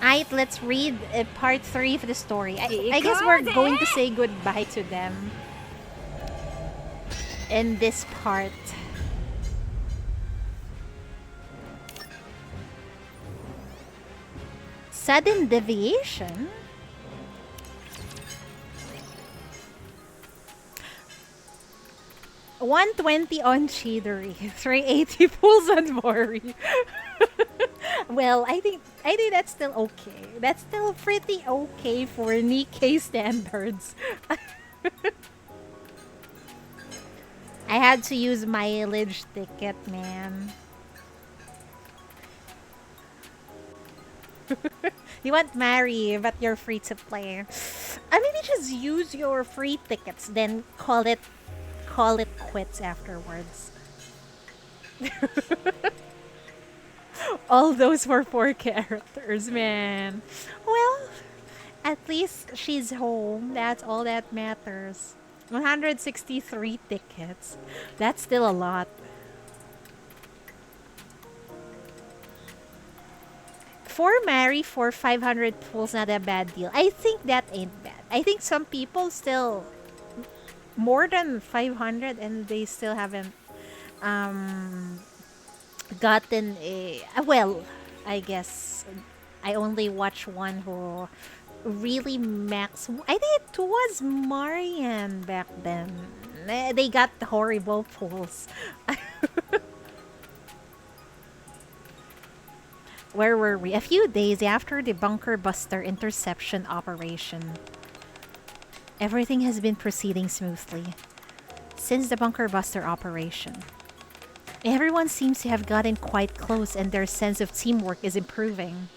Alright, let's read part 3 of the story. I guess we're going to say goodbye to them in this part. Sudden deviation? $120 on Chidery, $380 pulls on Mori. Well, I think that's still okay. That's still pretty okay for NIKKE standards. I had to use mileage ticket, man. You want marry, but you're free to play. I mean, just use your free tickets, then call it quits afterwards. All those were 4 characters, man. Well, at least she's home. That's all that matters. 163 tickets. That's still a lot. For Mary, for 500 pulls, not a bad deal. I think that ain't bad. I think some people still more than 500 and they still haven't gotten a well, I guess I only watched one who really max. I think it was Marian back then. They got the horrible pulls. Where were we? A few days after the bunker buster interception operation, everything has been proceeding smoothly. Since the bunker buster operation, everyone seems to have gotten quite close and their sense of teamwork is improving.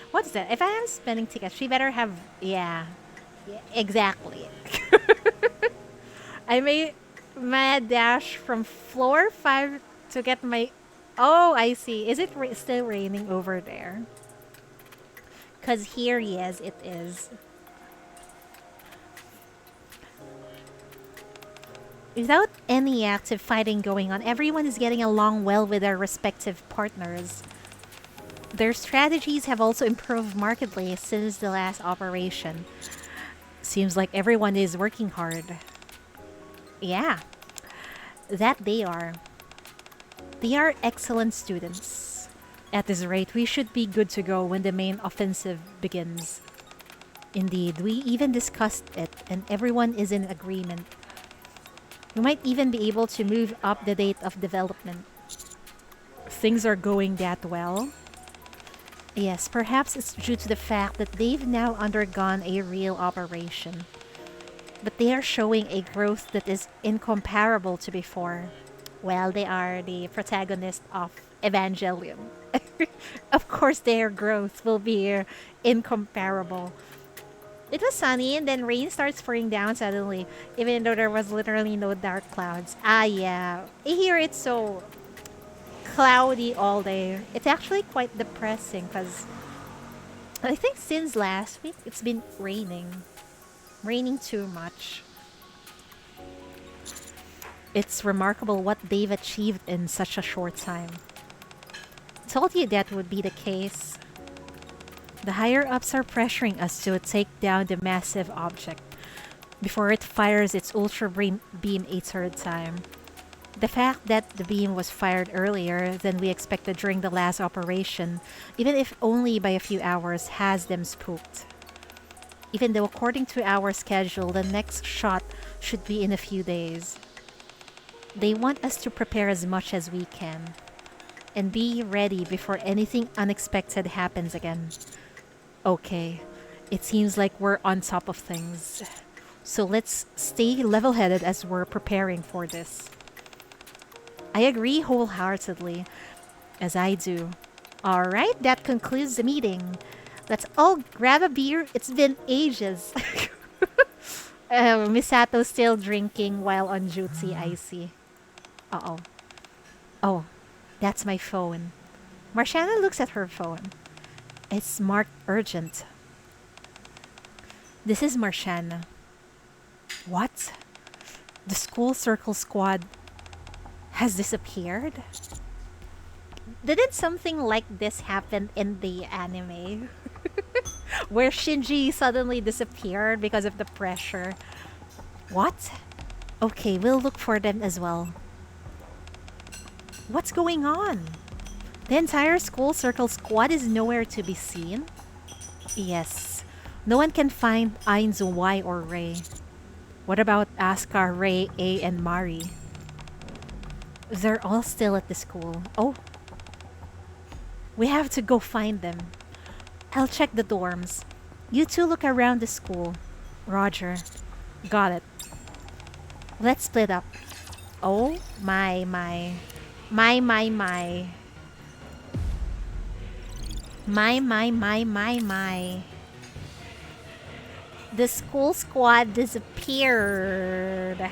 What's that? If I am spending tickets, she better have... Yeah, exactly. I made mad dash from floor 5 to get my... Oh, I see. Is it still raining over there? Because here, yes, it is. Without any active fighting going on, everyone is getting along well with their respective partners. Their strategies have also improved markedly since the last operation. Seems like everyone is working hard. Yeah, that they are. They are excellent students. At this rate, we should be good to go when the main offensive begins. Indeed, we even discussed it, and everyone is in agreement. We might even be able to move up the date of development. Things are going that well. Yes, perhaps it's due to the fact that they've now undergone a real operation. But they are showing a growth that is incomparable to before. Well, they are the protagonist of Evangelion. Of course, their growth will be incomparable. It was sunny and then rain starts pouring down suddenly, even though there was literally no dark clouds. Ah, yeah. Here it's so cloudy all day. It's actually quite depressing because I think since last week it's been raining. Raining too much. It's remarkable what they've achieved in such a short time. Told you that would be the case. The higher-ups are pressuring us to take down the massive object before it fires its ultra beam a third time. The fact that the beam was fired earlier than we expected during the last operation, even if only by a few hours, has them spooked. Even though according to our schedule, the next shot should be in a few days. They want us to prepare as much as we can and be ready before anything unexpected happens again. Okay, it seems like we're on top of things. So let's stay level-headed as we're preparing for this. I agree wholeheartedly, as I do. Alright, that concludes the meeting. Let's all grab a beer. It's been ages. Misato's still drinking while on duty, I see. Uh-oh. Oh, that's my phone. Marciana looks at her phone. It's marked urgent. This is Marciana. What? The school circle squad has disappeared? Didn't something like this happen in the anime? Where Shinji suddenly disappeared because of the pressure. What? Okay, we'll look for them as well. What's going on? The entire school circle squad is nowhere to be seen? Yes. No one can find Ainz, Y, or Rei. What about Asuka, Rei, A, and Mari? They're all still at the school. Oh. We have to go find them. I'll check the dorms. You two look around the school. Roger. Got it. Let's split up. Oh my. My. The school squad disappeared.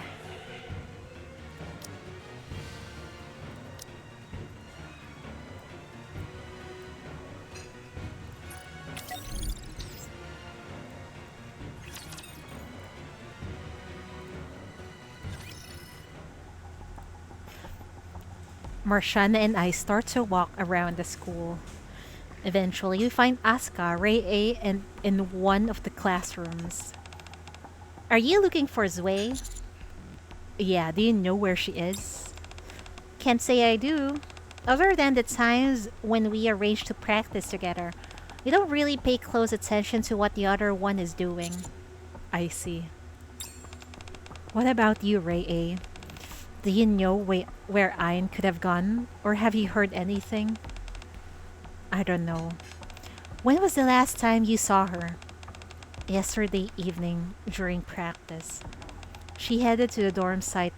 Marshana and I start to walk around the school. Eventually, we find Asuka, Rei A, and in one of the classrooms. Are you looking for Zwei? Yeah, do you know where she is? Can't say I do. Other than the times when we arrange to practice together, we don't really pay close attention to what the other one is doing. I see. What about you, Rei A? Do you know where Ayn could have gone? Or have you heard anything? I don't know. When was the last time you saw her? Yesterday evening during practice. She headed to the dorm site.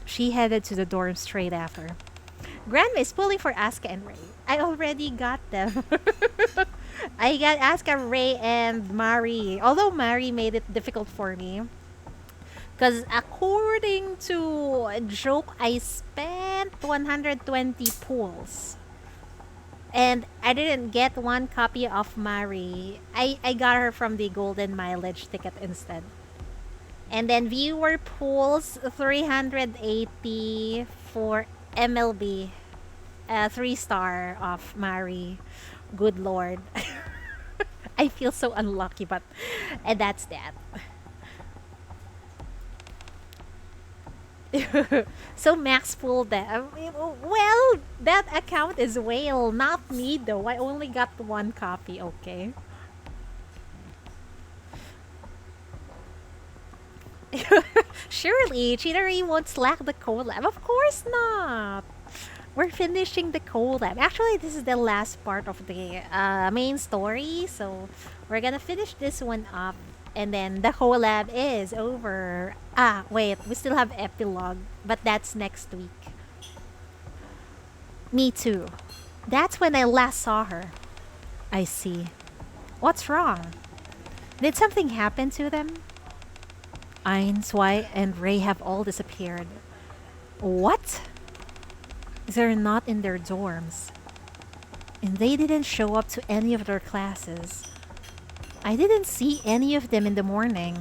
She headed to the dorm straight after. Grandma is pulling for Asuka and Rei. I already got them. I got Asuka, Rei, and Mari. Although Mari made it difficult for me. Because according to a joke, I spent 120 pools. And I didn't get one copy of Mari. I got her from the golden mileage ticket instead. And then viewer pools, 380 for MLB. 3-star of Mari. Good lord. I feel so unlucky, but and that's that. So Max pulled that. Well, that account is whale, not me though. I only got one copy, okay? Surely, Cheatery won't slack the collab. Of course not. We're finishing the collab. Actually, this is the last part of the main story. So, we're gonna finish this one up. And then the collab is over. Ah, wait. We still have epilogue. But that's next week. Me too. That's when I last saw her. I see. What's wrong? Did something happen to them? Ein, Zwei, and Rei have all disappeared. What? They're not in their dorms. And they didn't show up to any of their classes. I didn't see any of them in the morning.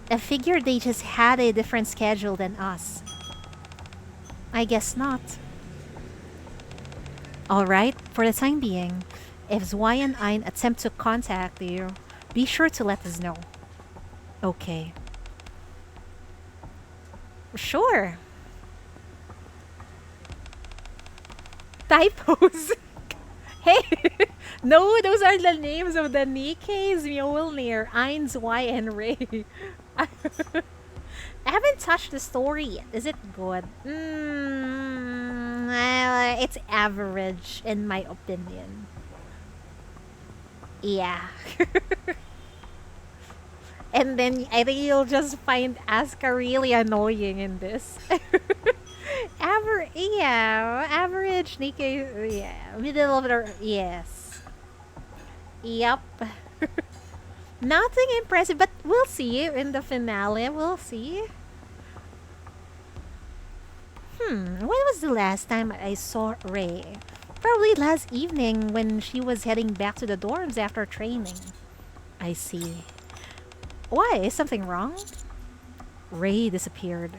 I figured they just had a different schedule than us. I guess not. Alright, for the time being, if Zwei and Ein attempt to contact you, be sure to let us know. Okay. Sure. Typos. Hey! No, those are the names of the NIKKEs, Mjolnir, Ein, Zwei, and Rei. I haven't touched the story yet. Is it good? It's average, in my opinion. Yeah. And then I think you'll just find Asuka really annoying in this. Average NIKKE, yeah, middle of the, yes. Yup. Nothing impressive, but we'll see in the finale, we'll see. When was the last time I saw Rei? Probably last evening when she was heading back to the dorms after training. I see. Why? Is something wrong? Rei disappeared.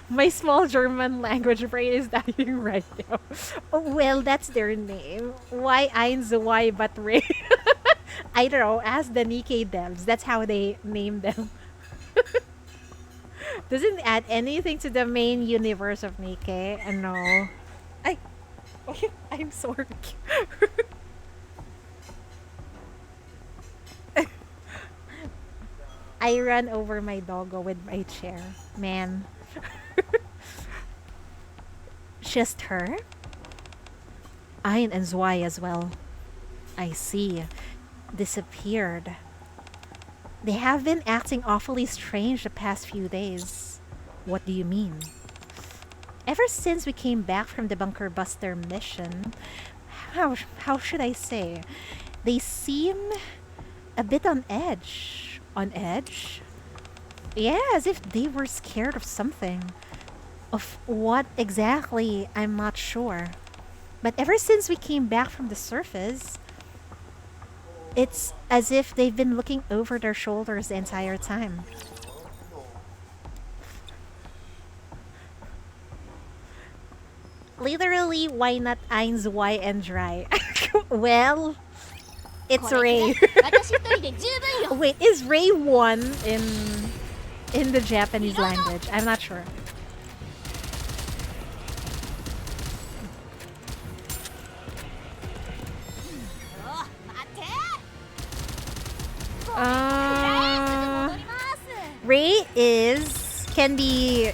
My small German language brain is dying right now. Oh, well, that's their name. Why eins, why but Rei? I don't know. Ask the NIKKE devs. That's how they name them. Doesn't add anything to the main universe of NIKKE. No. I. I'm sorry. I ran over my doggo with my chair. Man. Just her? Ein and Zwei as well. I see. Disappeared. They have been acting awfully strange the past few days. What do you mean? Ever since we came back from the Bunker Buster mission, how should I say? They seem a bit on edge. On edge? Yeah, as if they were scared of something. Of what exactly, I'm not sure. But ever since we came back from the surface, it's as if they've been looking over their shoulders the entire time. Literally, why not eins, why and Rei? Well, it's Rei. Wait, is Rei one in the Japanese language? I'm not sure. Rei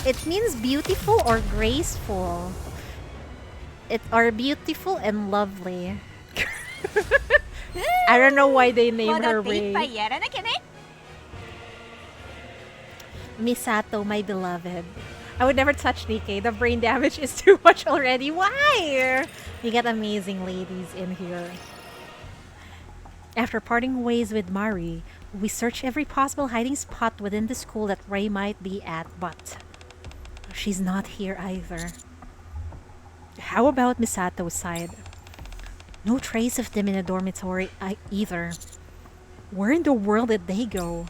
it means beautiful or graceful. It are beautiful and lovely. I don't know why they named her Rei. Misato, my beloved. I would never touch NIKKE. The brain damage is too much already. Why? We got amazing ladies in here. After parting ways with Mari, we search every possible hiding spot within the school that Rei might be at, but she's not here either. How about Misato's side? No trace of them in the dormitory either. Where in the world did they go?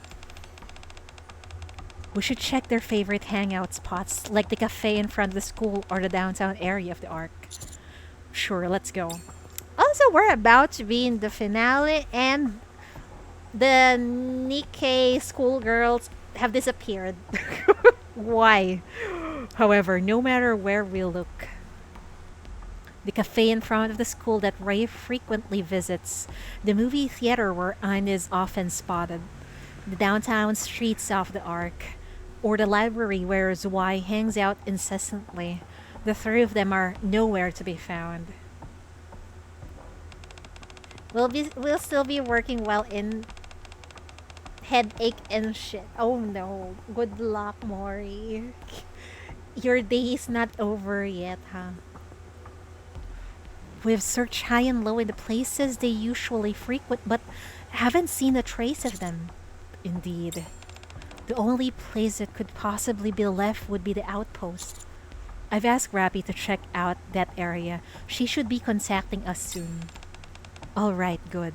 We should check their favorite hangout spots, like the cafe in front of the school or the downtown area of the Arc. Sure, let's go. Also, we're about to be in the finale, and the NIKKE schoolgirls have disappeared. Why? However, no matter where we look, the cafe in front of the school that Rei frequently visits, the movie theater where Ein is often spotted, the downtown streets of the Arc, or the library where Zwei hangs out incessantly, the three of them are nowhere to be found. We'll still be working well in headache and shit. Oh no. Good luck, Mori. Your day is not over yet, huh? We've searched high and low in the places they usually frequent, but haven't seen a trace of them. Indeed. The only place that could possibly be left would be the outpost. I've asked Rappy to check out that area. She should be contacting us soon. Alright, good.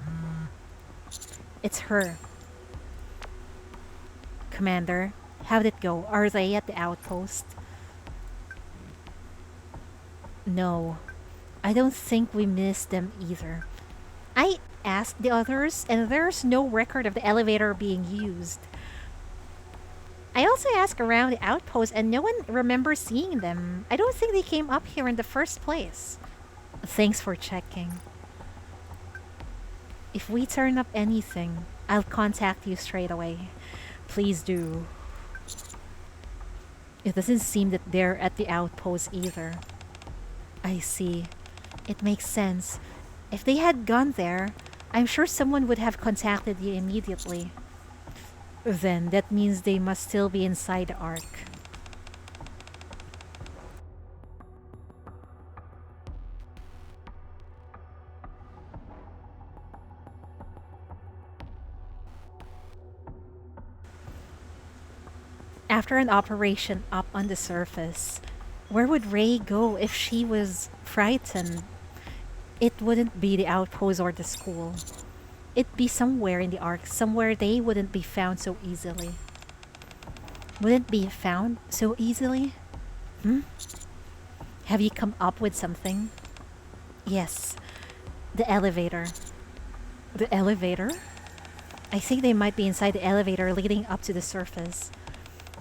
It's her. Commander, how'd it go? Are they at the outpost? No. I don't think we missed them either. I asked the others, and there's no record of the elevator being used. I also asked around the outpost, and no one remembers seeing them. I don't think they came up here in the first place. Thanks for checking. If we turn up anything, I'll contact you straight away. Please do. It doesn't seem that they're at the outpost either. I see. It makes sense. If they had gone there, I'm sure someone would have contacted you immediately. Then that means they must still be inside the Ark. After an operation up on the surface, where would Rei go if she was frightened? It wouldn't be the outpost or the school. It'd be somewhere in the Ark, somewhere they wouldn't be found so easily. Wouldn't be found so easily? Hmm? Have you come up with something? Yes, the elevator. The elevator? I think they might be inside the elevator leading up to the surface.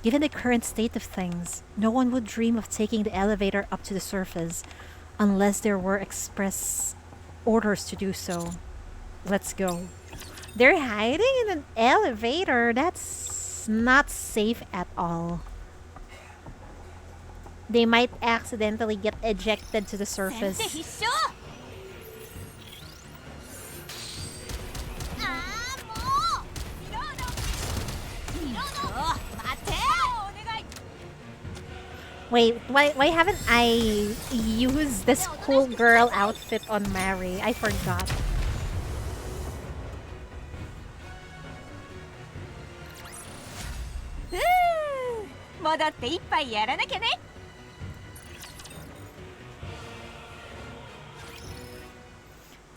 Given the current state of things, no one would dream of taking the elevator up to the surface unless there were express orders to do so. Let's go. They're hiding in an elevator? That's not safe at all. They might accidentally get ejected to the surface. Wait, why haven't I used this cool girl outfit on Mary? I forgot.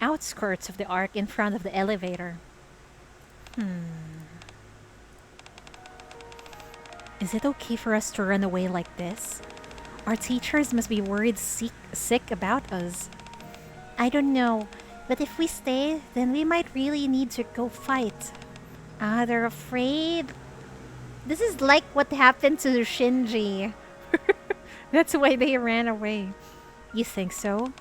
Outskirts of the arc in front of the elevator. Is it okay for us to run away like this? Our teachers must be worried sick about us. I don't know, but if we stay, then we might really need to go fight. Ah, they're afraid. This is like what happened to Shinji. That's why they ran away. You think so?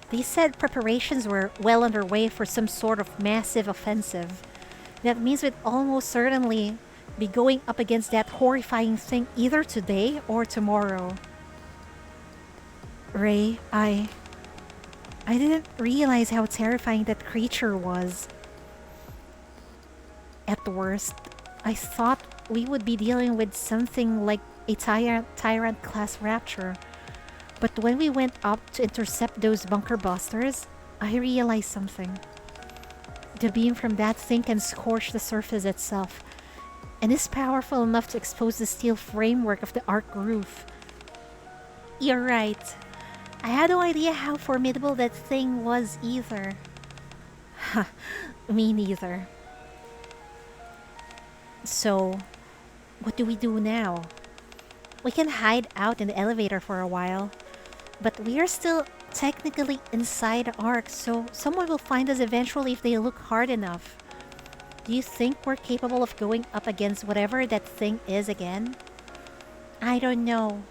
They said preparations were well underway for some sort of massive offensive. That means we'd almost certainly be going up against that horrifying thing either today or tomorrow. Rei, I didn't realize how terrifying that creature was. At worst, I thought we would be dealing with something like a tyrant class rapture. But when we went up to intercept those bunker busters, I realized something. The beam from that thing can scorch the surface itself, and is powerful enough to expose the steel framework of the arc roof. You're right. I had no idea how formidable that thing was either. Me neither. So, what do we do now? We can hide out in the elevator for a while, but we are still technically inside the arc, so someone will find us eventually if they look hard enough. Do you think we're capable of going up against whatever that thing is again? I don't know.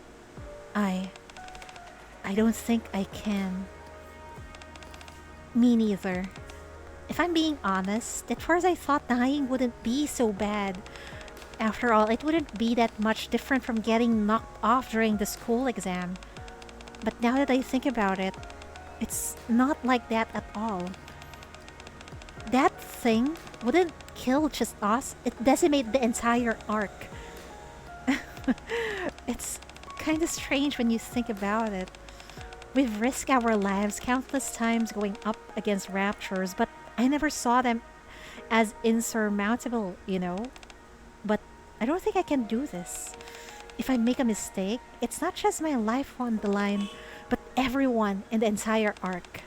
I don't think I can. Me neither. If I'm being honest, at first I thought dying wouldn't be so bad. After all, it wouldn't be that much different from getting knocked off during the school exam. But now that I think about it, it's not like that at all. That thing wouldn't kill just us, it decimated the entire arc. It's kinda strange when you think about it. We've risked our lives countless times going up against raptures, but I never saw them as insurmountable, you know? But I don't think I can do this. If I make a mistake, it's not just my life on the line, but everyone in the entire arc.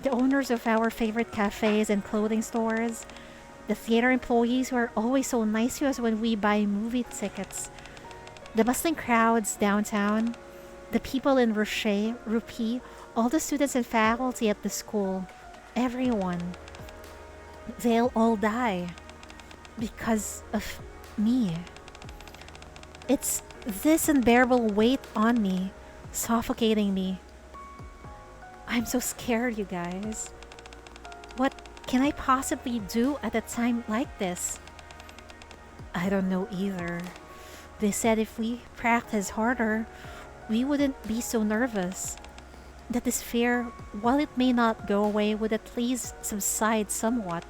The owners of our favorite cafes and clothing stores, the theater employees who are always so nice to us when we buy movie tickets, the bustling crowds downtown, the people in Rupee, all the students and faculty at the school, everyone. They'll all die because of me. It's this unbearable weight on me, suffocating me. I'm so scared, you guys. What can I possibly do at a time like this? I don't know either. They said if we practice harder, we wouldn't be so nervous. That this fear, while it may not go away, would at least subside somewhat.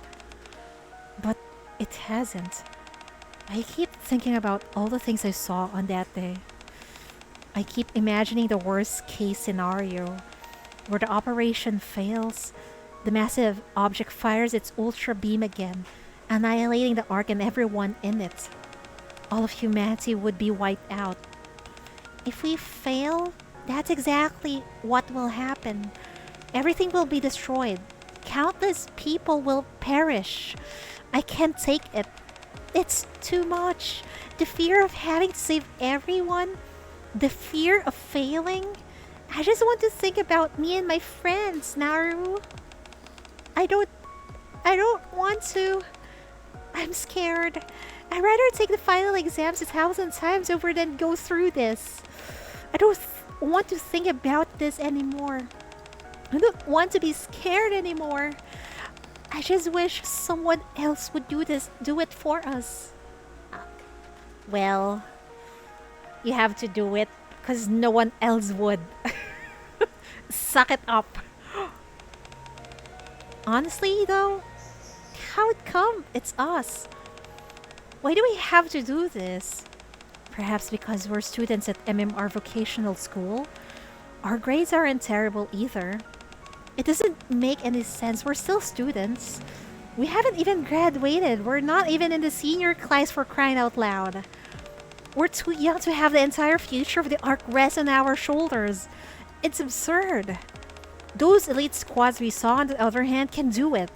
But it hasn't. I keep thinking about all the things I saw on that day. I keep imagining the worst case scenario, where the operation fails, the massive object fires its ultra beam again, annihilating the ark and everyone in it. All of humanity would be wiped out. If we fail, that's exactly what will happen. Everything will be destroyed. Countless people will perish. I can't take it. It's too much. The fear of having to save everyone, The fear of failing? I just want to think about me and my friends, Naru. I don't want to. I'm scared. I'd rather take the final exams 1,000 times over than go through this. I don't want to think about this anymore. I don't want to be scared anymore. I just wish someone else would do it for us. Well, you have to do it because no one else would. Suck it up. Honestly, though, how it come? It's us. Why do we have to do this? Perhaps because we're students at MMR Vocational School? Our grades aren't terrible either. It doesn't make any sense. We're still students. We haven't even graduated. We're not even in the senior class, for crying out loud. We're too young to have the entire future of the ARC rest on our shoulders. It's absurd. Those elite squads we saw, on the other hand, can do it.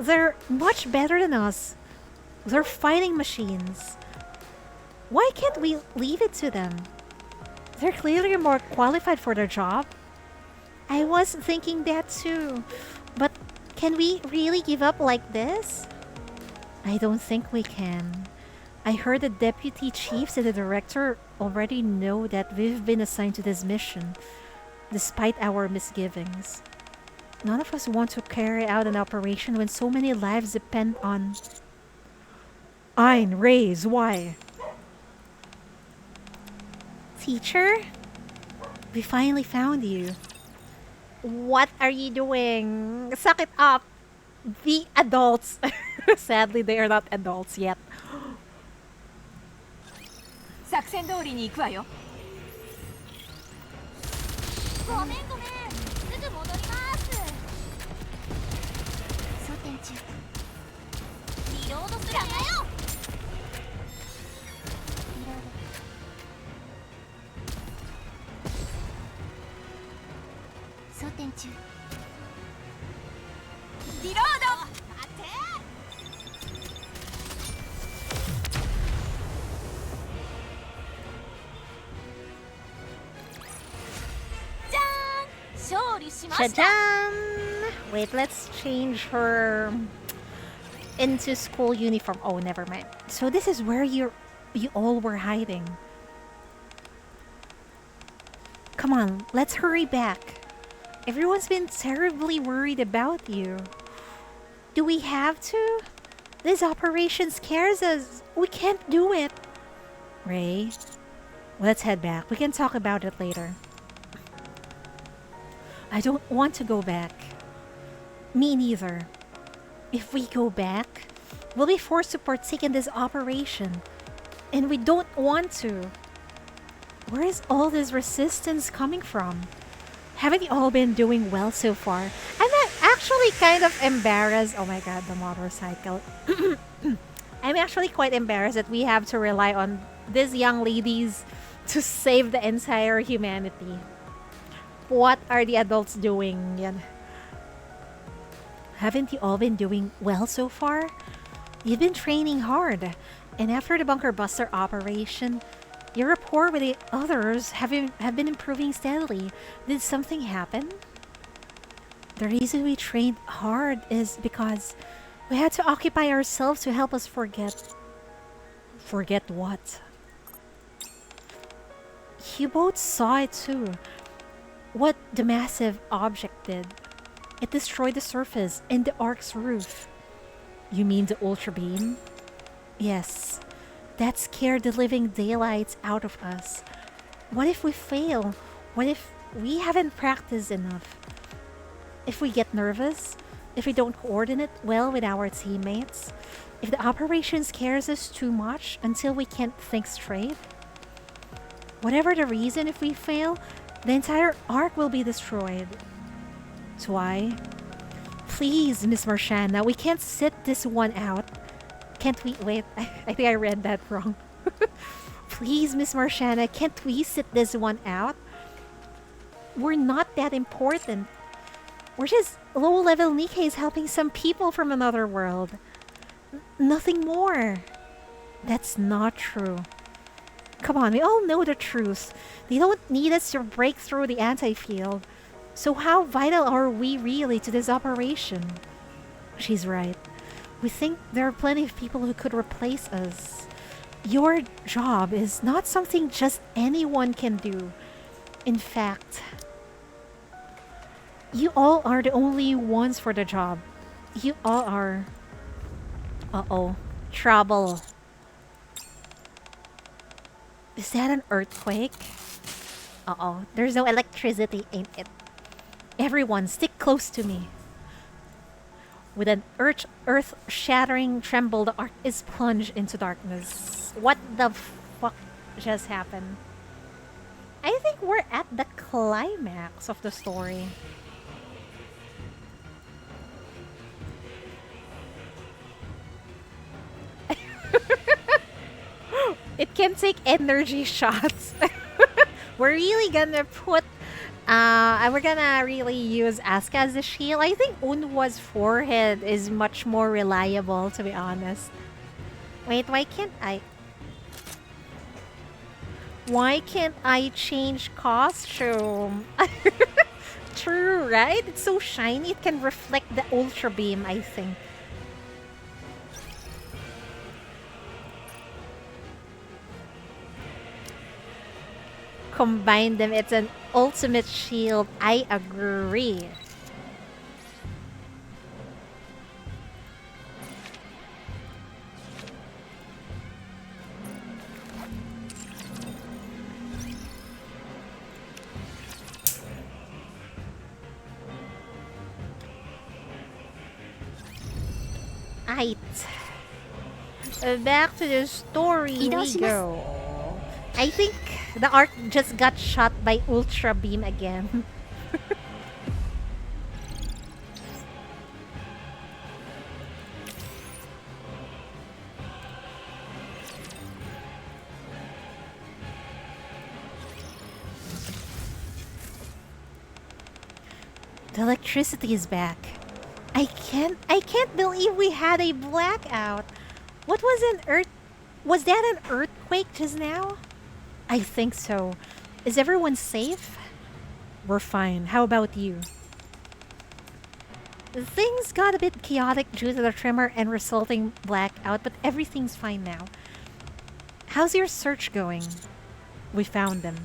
They're much better than us. They're fighting machines. Why can't we leave it to them? They're clearly more qualified for their job. I was thinking that too. But can we really give up like this? I don't think we can. I heard the deputy chiefs and the director already know that we've been assigned to this mission, despite our misgivings. None of us want to carry out an operation when so many lives depend on... Ein, Reis, why? Teacher? We finally found you. What are you doing? Suck it up! Be adults! Sadly, they are not adults yet. 作戦通りに行くわよ。ごめんごめん、すぐ戻ります。装填中。リロードするわよ。装填中。リロード。待って。Shadam! Wait, let's change her into school uniform. Oh, never mind. So this is where you all were hiding. Come on, let's hurry back. Everyone's been terribly worried about you. Do we have to? This operation scares us. We can't do it. Rei, let's head back. We can talk about it later. I don't want to go back. Me neither. If we go back, we'll be forced to partake in this operation. And we don't want to. Where is all this resistance coming from? Haven't you all been doing well so far? I'm actually kind of embarrassed. Oh my god, the motorcycle. I'm actually quite embarrassed that we have to rely on these young ladies to save the entire humanity. What are the adults doing? Yan. Haven't you all been doing well so far? You've been training hard, and after the bunker buster operation, your rapport with the others have been improving steadily. Did something happen? The reason we trained hard is because we had to occupy ourselves to help us forget. Forget what? You both saw it too. What the massive object did. It destroyed the surface and the Ark's roof. You mean the Ultra Beam? Yes. That scared the living daylights out of us. What if we fail? What if we haven't practiced enough? If we get nervous? If we don't coordinate well with our teammates? If the operation scares us too much until we can't think straight? Whatever the reason, if we fail, the entire Ark will be destroyed. Zwei? Please, Miss Marshana, we can't sit this one out. Can't we? Wait, I think I read that wrong. Please, Miss Marshana, can't we sit this one out? We're not that important. We're just low-level NIKKEs helping some people from another world. Nothing more. That's not true. Come on, we all know the truth. They don't need us to break through the anti-field. So how vital are we really to this operation? She's right. We think there are plenty of people who could replace us. Your job is not something just anyone can do. In fact, you all are the only ones for the job. You all are... Uh-oh. Trouble. Is that an earthquake? Uh-oh. There's no electricity, ain't it? Everyone, stick close to me. With an earth-shattering tremble, the ark is plunged into darkness. What the fuck just happened? I think we're at the climax of the story. It can take energy shots. We're really gonna put... we're gonna really use Asuka as the shield. I think Unhwa's forehead is much more reliable, to be honest. Wait, why can't I... Why can't I change costume? True, right? It's so shiny, it can reflect the Ultra Beam, I think. Combine them, it's an ultimate shield. I agree. Aight. Back to the story we go. I think the arc just got shot by Ultra Beam again. The electricity is back. I can't believe we had a blackout. What was that an earthquake just now? I think so. Is everyone safe? We're fine. How about you? Things got a bit chaotic due to the tremor and resulting blackout, but everything's fine now. How's your search going? We found them.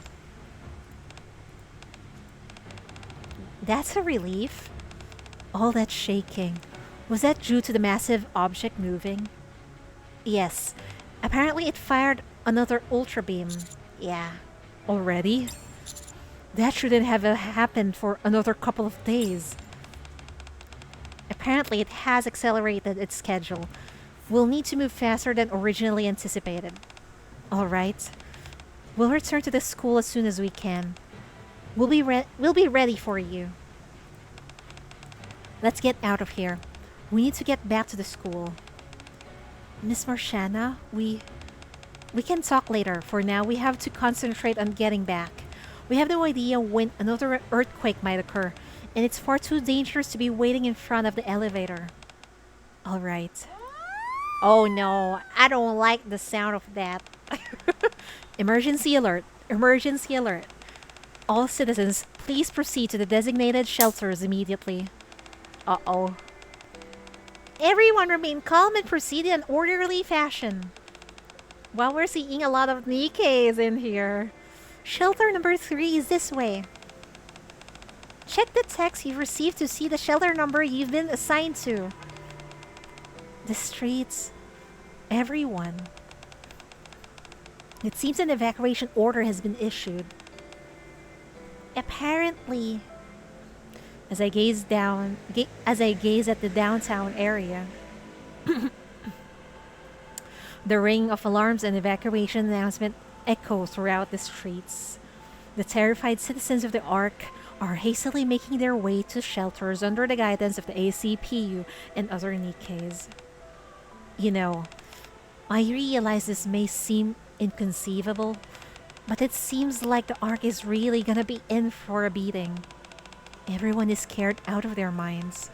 That's a relief. All that shaking. Was that due to the massive object moving? Yes. Apparently it fired another Ultra Beam. Yeah. Already? That shouldn't have happened for another couple of days. Apparently it has accelerated its schedule. We'll need to move faster than originally anticipated. Alright. We'll return to the school as soon as we can. We'll be ready for you. Let's get out of here. We need to get back to the school. Miss Marshana, we can talk later. For now, we have to concentrate on getting back. We have no idea when another earthquake might occur, and it's far too dangerous to be waiting in front of the elevator. Alright. Oh no, I don't like the sound of that. Emergency alert. Emergency alert. All citizens, please proceed to the designated shelters immediately. Uh-oh. Everyone remain calm and proceed in an orderly fashion. Well, we're seeing a lot of NIKKEs in here. Shelter number 3 is this way. Check the text you've received to see the shelter number you've been assigned to. The streets. Everyone. It seems an evacuation order has been issued. Apparently, as I gaze at the downtown area, the ring of alarms and evacuation announcement echoes throughout the streets. The terrified citizens of the Ark are hastily making their way to shelters under the guidance of the ACPU and other NIKKEs. You know, I realize this may seem inconceivable, but it seems like the Ark is really gonna be in for a beating. Everyone is scared out of their minds,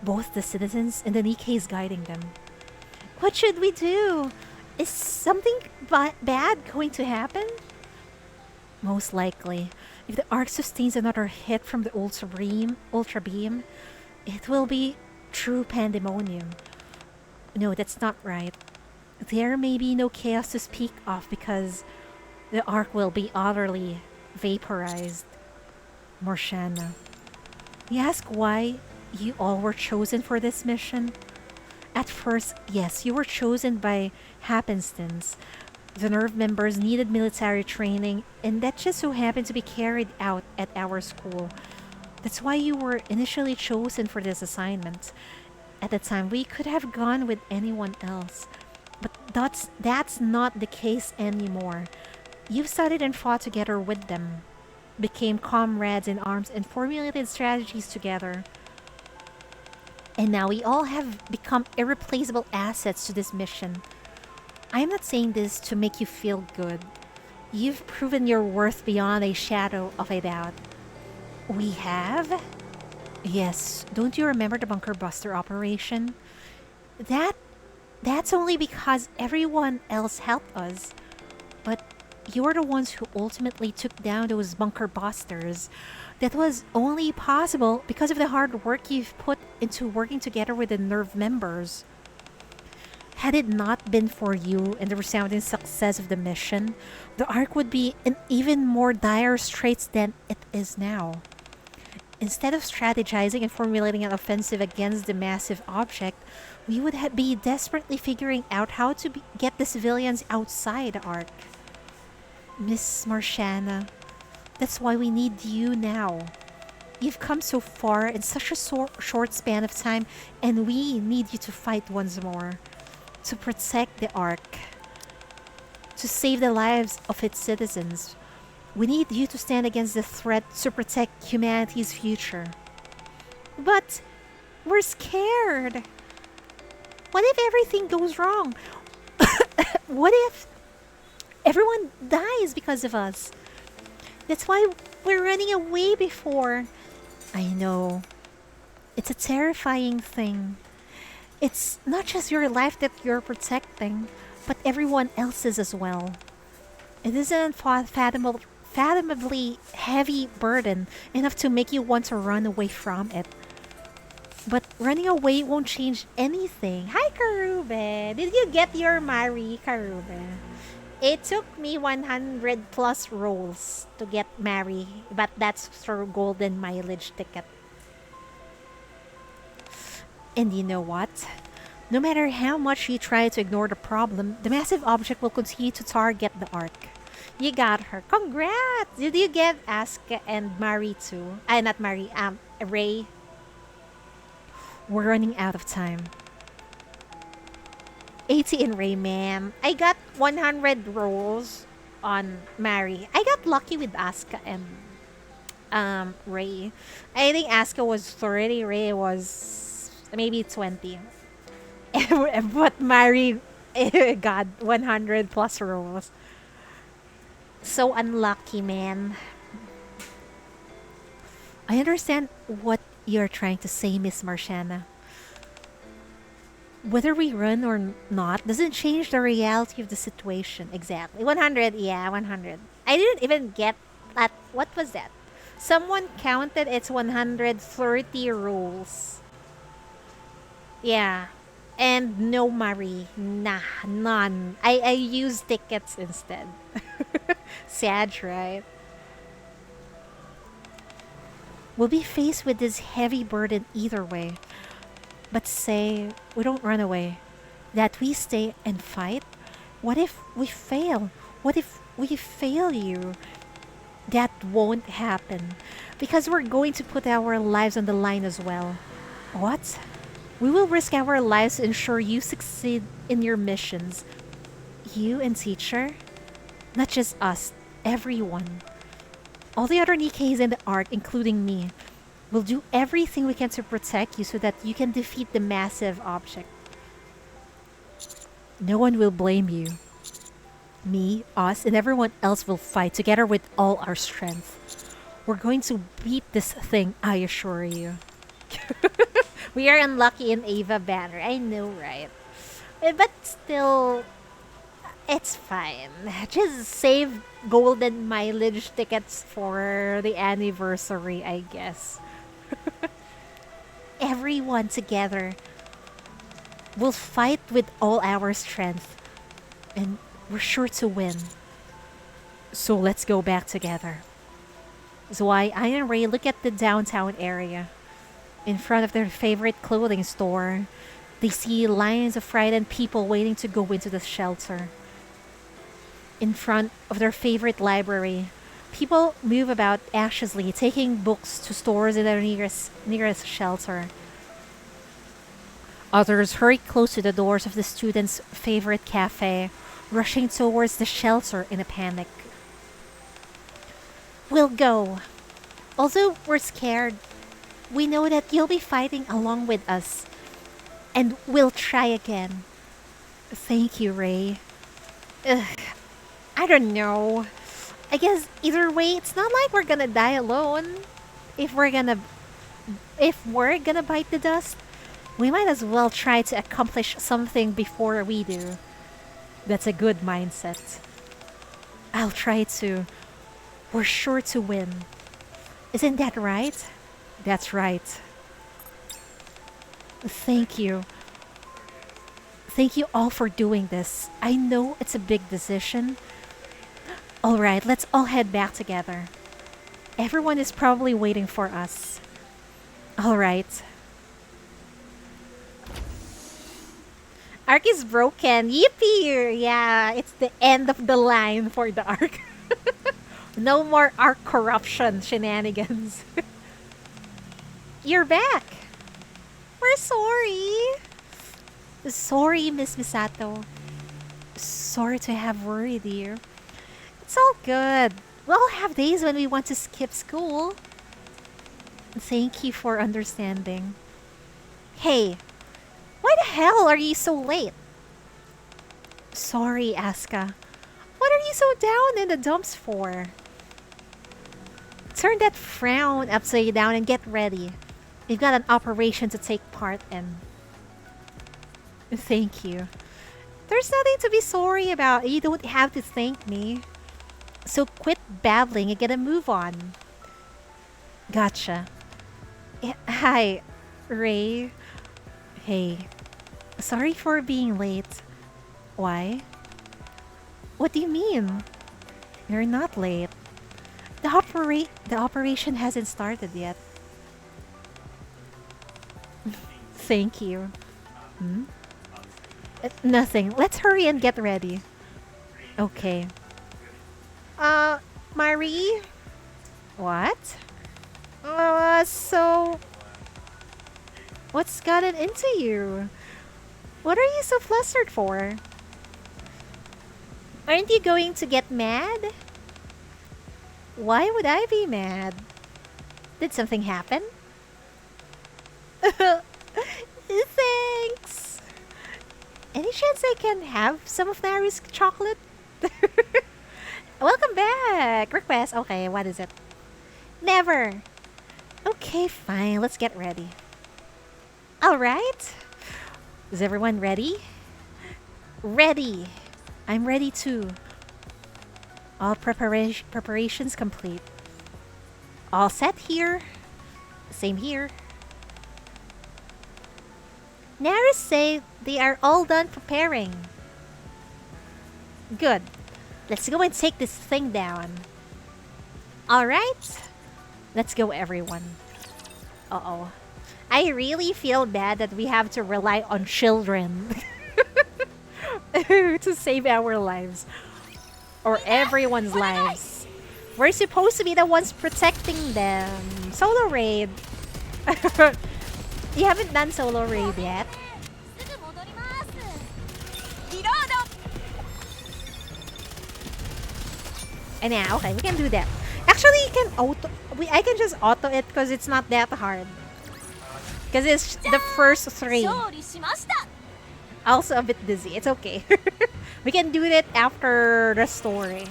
both the citizens and the NIKKEs guiding them. What should we do? Is something bad going to happen? Most likely. If the arc sustains another hit from the ultra beam, it will be true pandemonium. No, that's not right. There may be no chaos to speak of because the arc will be utterly vaporized. Morshana, you ask why you all were chosen for this mission? At first, yes, you were chosen by happenstance. The nerve members needed military training, and that just so happened to be carried out at our school. That's why you were initially chosen for this assignment. At the time, we could have gone with anyone else. But that's not the case anymore. You've studied and fought together with them, became comrades in arms, and formulated strategies together. And now we all have become irreplaceable assets to this mission. I am not saying this to make you feel good. You've proven your worth beyond a shadow of a doubt. We have? Yes, don't you remember the bunker buster operation? That's only because everyone else helped us. But you're the ones who ultimately took down those bunker busters. That was only possible because of the hard work you've put into working together with the nerve members. Had it not been for you and the resounding success of the mission, the Ark would be in even more dire straits than it is now. Instead of strategizing and formulating an offensive against the massive object, we would be desperately figuring out how to get the civilians outside the Ark. Miss Marshana, that's why we need you now. You've come so far in such a short span of time, and we need you to fight once more. To protect the Ark. To save the lives of its citizens. We need you to stand against the threat to protect humanity's future. But we're scared. What if everything goes wrong? What if everyone dies because of us? That's why we're running away before. I know. It's a terrifying thing. It's not just your life that you're protecting, but everyone else's as well. It is an unfathomably heavy burden, enough to make you want to run away from it. But running away won't change anything. Hi, Karube! Did you get your Mari, Karube? It took me 100 plus rolls to get Mari, but that's for golden mileage ticket. And you know what? No matter how much you try to ignore the problem, the massive object will continue to target the Ark. You got her. Congrats! Did you get Asuka and Mari too? Not Mari, Rei. We're running out of time. 80 in Rei, ma'am. I got 100 rolls on Mari. I got lucky with Asuka and Rei. I think Asuka was 30, Rei was maybe 20. But Mari got 100 plus rolls. So unlucky, man. I understand what you're trying to say, Miss Marshana. Whether we run or not doesn't change the reality of the situation. Exactly. 100, yeah, 100. I didn't even get that. What was that? Someone counted it's 130 rolls. Yeah. And no Marie. Nah, none. I used tickets instead. Sad, right? We'll be faced with this heavy burden either way. But say we don't run away, that we stay and fight. What if we fail? What if we fail you? That won't happen because we're going to put our lives on the line as well. What? We will risk our lives to ensure you succeed in your missions. You and teacher? Not just us, everyone. All the other Nikkeis in the Ark, including me, will do everything we can to protect you so that you can defeat the massive object. No one will blame you. Me, us, and everyone else will fight together with all our strength. We're going to beat this thing, I assure you. We are unlucky in Ava Banner. I know, right? But still, It's fine. Just save golden mileage tickets for the anniversary, I guess. Everyone together will fight with all our strength, and we're sure to win. So let's go back together. Zwei and Rei look at the downtown area. In front of their favorite clothing store, they see lines of frightened people waiting to go into the shelter. In front of their favorite library, people move about anxiously, taking books to stores in their nearest shelter. Others hurry close to the doors of the students' favorite cafe, rushing towards the shelter in a panic. We'll go. Although we're scared, we know that you'll be fighting along with us. And we'll try again. Thank you, Rei. Ugh, I don't know. I guess either way, it's not like we're gonna die alone. If we're gonna bite the dust, we might as well try to accomplish something before we do. That's a good mindset. I'll try to. We're sure to win. Isn't that right? That's right. Thank you. Thank you all for doing this. I know it's a big decision. Alright, let's all head back together. Everyone is probably waiting for us. Alright. Arc is broken. Yippee! Yeah, it's the end of the line for the arc. No more arc corruption shenanigans. You're back. We're sorry. Sorry, Miss Misato. Sorry to have worried you. It's all good. We'll have days when we want to skip school. Thank you for understanding. Hey, why the hell are you so late? Sorry, Asuka. What are you so down in the dumps for? Turn that frown upside down and get ready. We've got an operation to take part in. Thank you. There's nothing to be sorry about. You don't have to thank me. So quit babbling and get a move on. Gotcha. Hi, Rei. Hey. Sorry for being late. Why? What do you mean? You're not late. The operation hasn't started yet. Thank you. Hmm? Nothing. Let's hurry and get ready. Okay. Marie? What? So... What's gotten into you? What are you so flustered for? Aren't you going to get mad? Why would I be mad? Did something happen? Thanks! Any chance I can have some of Naru's chocolate? Welcome back! Request. Okay, what is it? Never! Okay, fine. Let's get ready. Alright. Is everyone ready? Ready! I'm ready too. All preparations complete. All set here. Same here. Naru say they are all done preparing. Good. Let's go and take this thing down. Alright. Let's go, everyone. Uh-oh. I really feel bad that we have to rely on children to save our lives. Or everyone's lives. We're supposed to be the ones protecting them. Solo raid. You haven't done solo raid yet? And yeah, okay, we can do that. Actually, you can I can just auto it because it's not that hard. Because it's the first 3. Also a bit dizzy. It's okay. We can do that after the story.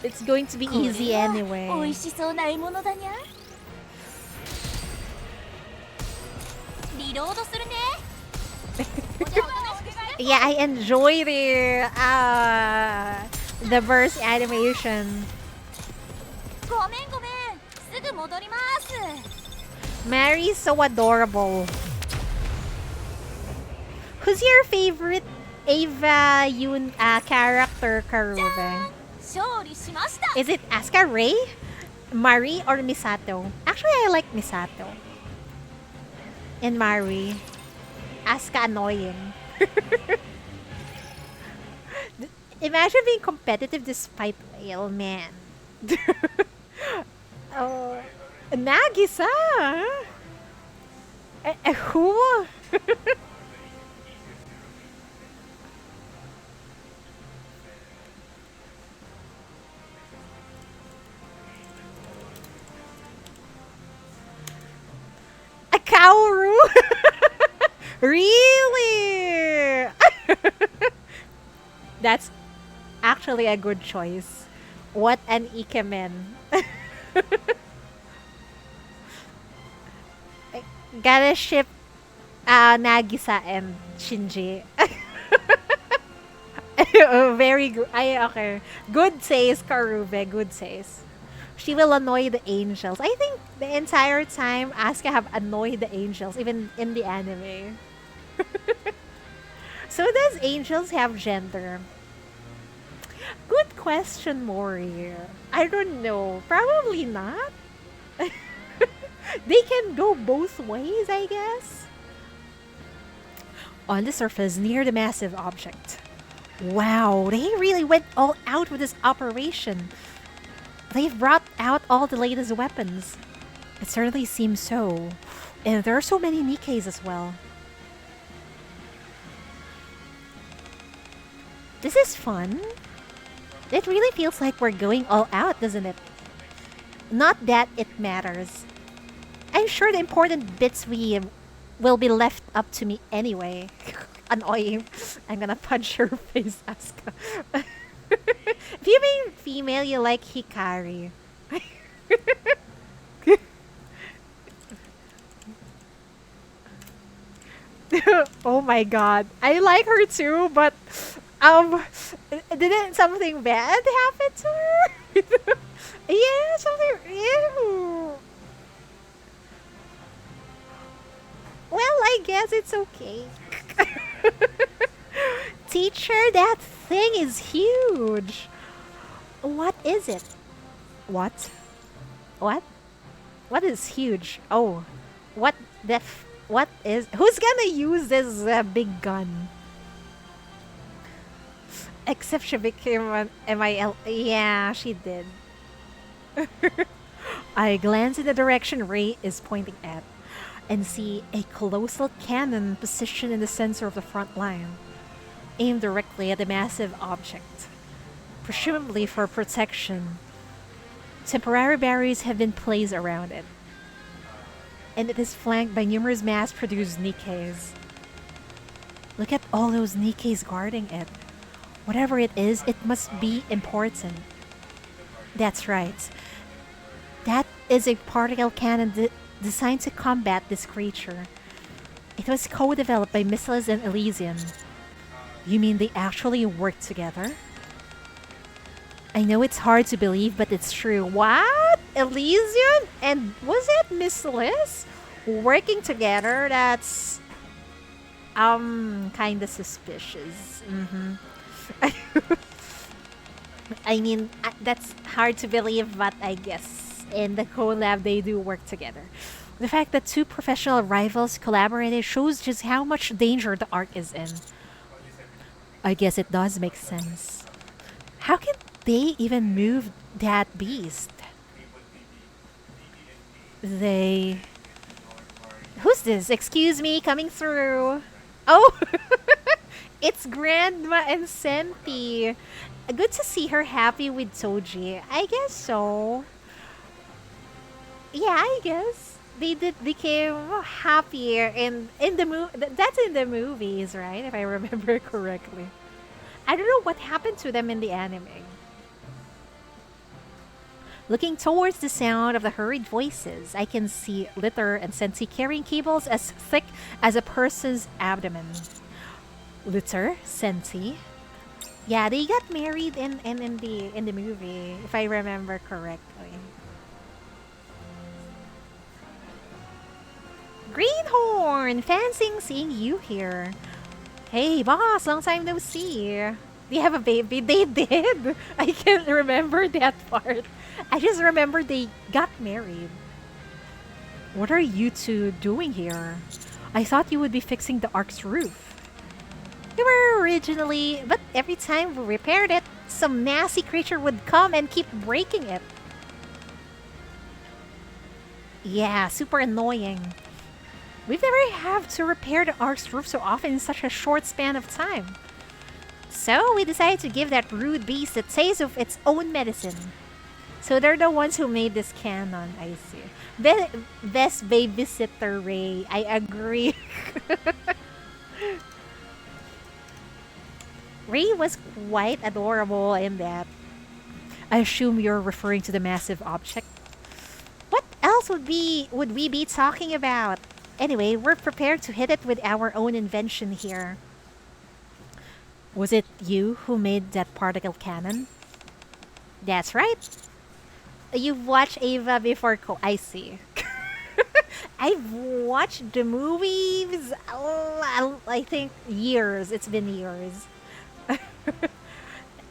It's going to be easy anyway. リロードするね。おじゃおとなしくして。 Yeah, I enjoy the burst animation. ごめんごめん。すぐ戻ります。 Mary's so adorable. Who's your favorite Ava Yun character, Karube? 勝利しました。 Is it Asuka, Rei, Mari, or Misato? Actually, I like Misato. And Mari. Asuka annoying. Imagine being competitive despite whale, man. Oh, Nagisa? Who? A Kaoru? Really? That's actually a good choice. What an ikemen. Gotta ship Nagisa and Shinji. Very good. Okay. Good says Karube. Good says. She will annoy the angels. I think the entire time Asuka have annoyed the angels, even in the anime. So does angels have gender? Good question, Mori. I don't know. Probably not. They can go both ways, I guess. On the surface, near the massive object. Wow, they really went all out with this operation. They've brought out all the latest weapons. It certainly seems so. And there are so many Nikkes as well. This is fun. It really feels like we're going all out, doesn't it? Not that it matters. I'm sure the important bits will be left up to me anyway. Annoying. I'm gonna punch her face, Asuka. If you mean female, you like Hikari. Oh my god. I like her too, but didn't something bad happen to her? Yeah, something ew. Well, I guess it's okay. Teacher, that thing is huge. What is it? What? What? What is huge? Oh, what what is? Who's gonna use this big gun? Except she became an MIL. Yeah, she did. I glance in the direction Rei is pointing at and see a colossal cannon positioned in the center of the front line, aimed directly at the massive object, presumably for protection. Temporary barriers have been placed around it, and it is flanked by numerous mass-produced Nikkes. Look at all those Nikkes guarding it. Whatever it is, it must be important. That's right. That is a particle cannon designed to combat this creature. It was co-developed by Missiles and Elysian. You mean they actually worked together? I know it's hard to believe, but it's true. What? Elysian? And was it Miss Liz? Working together? That's... kinda suspicious. I mean, that's hard to believe, but I guess in the collab they do work together. The fact that two professional rivals collaborated shows just how much danger the arc is in. I guess it does make sense. How can they even move that beast? They... Who's this? Excuse me, coming through. Oh! It's Grandma and Senti. Good to see her happy with Toji. I guess so. Yeah, I guess they became happier in the that's in the movies, right? If I remember correctly. I don't know what happened to them in the anime. Looking towards the sound of the hurried voices, I can see Litter and Sensi carrying cables as thick as a person's abdomen. Litter, Sensi. Yeah, they got married in the movie, if I remember correctly. Greenhorn! Fancying seeing you here. Hey, boss, long time no see. They have a baby. They did. I can't remember that part. I just remember they got married. What are you two doing here? I thought you would be fixing the ark's roof. We were originally, but every time we repaired it, some nasty creature would come and keep breaking it. Yeah, super annoying. We've never had to repair the ark's roof so often in such a short span of time. So we decided to give that rude beast a taste of its own medicine. So they're the ones who made this canon, I see. Best babysitter Rei, I agree. Rei was quite adorable in that. I assume you're referring to the massive object. What else would we be talking about? Anyway, we're prepared to hit it with our own invention here. Was it you who made that particle cannon? That's right. You've watched Ava before I see. I've watched the movies, I think years. It's been years.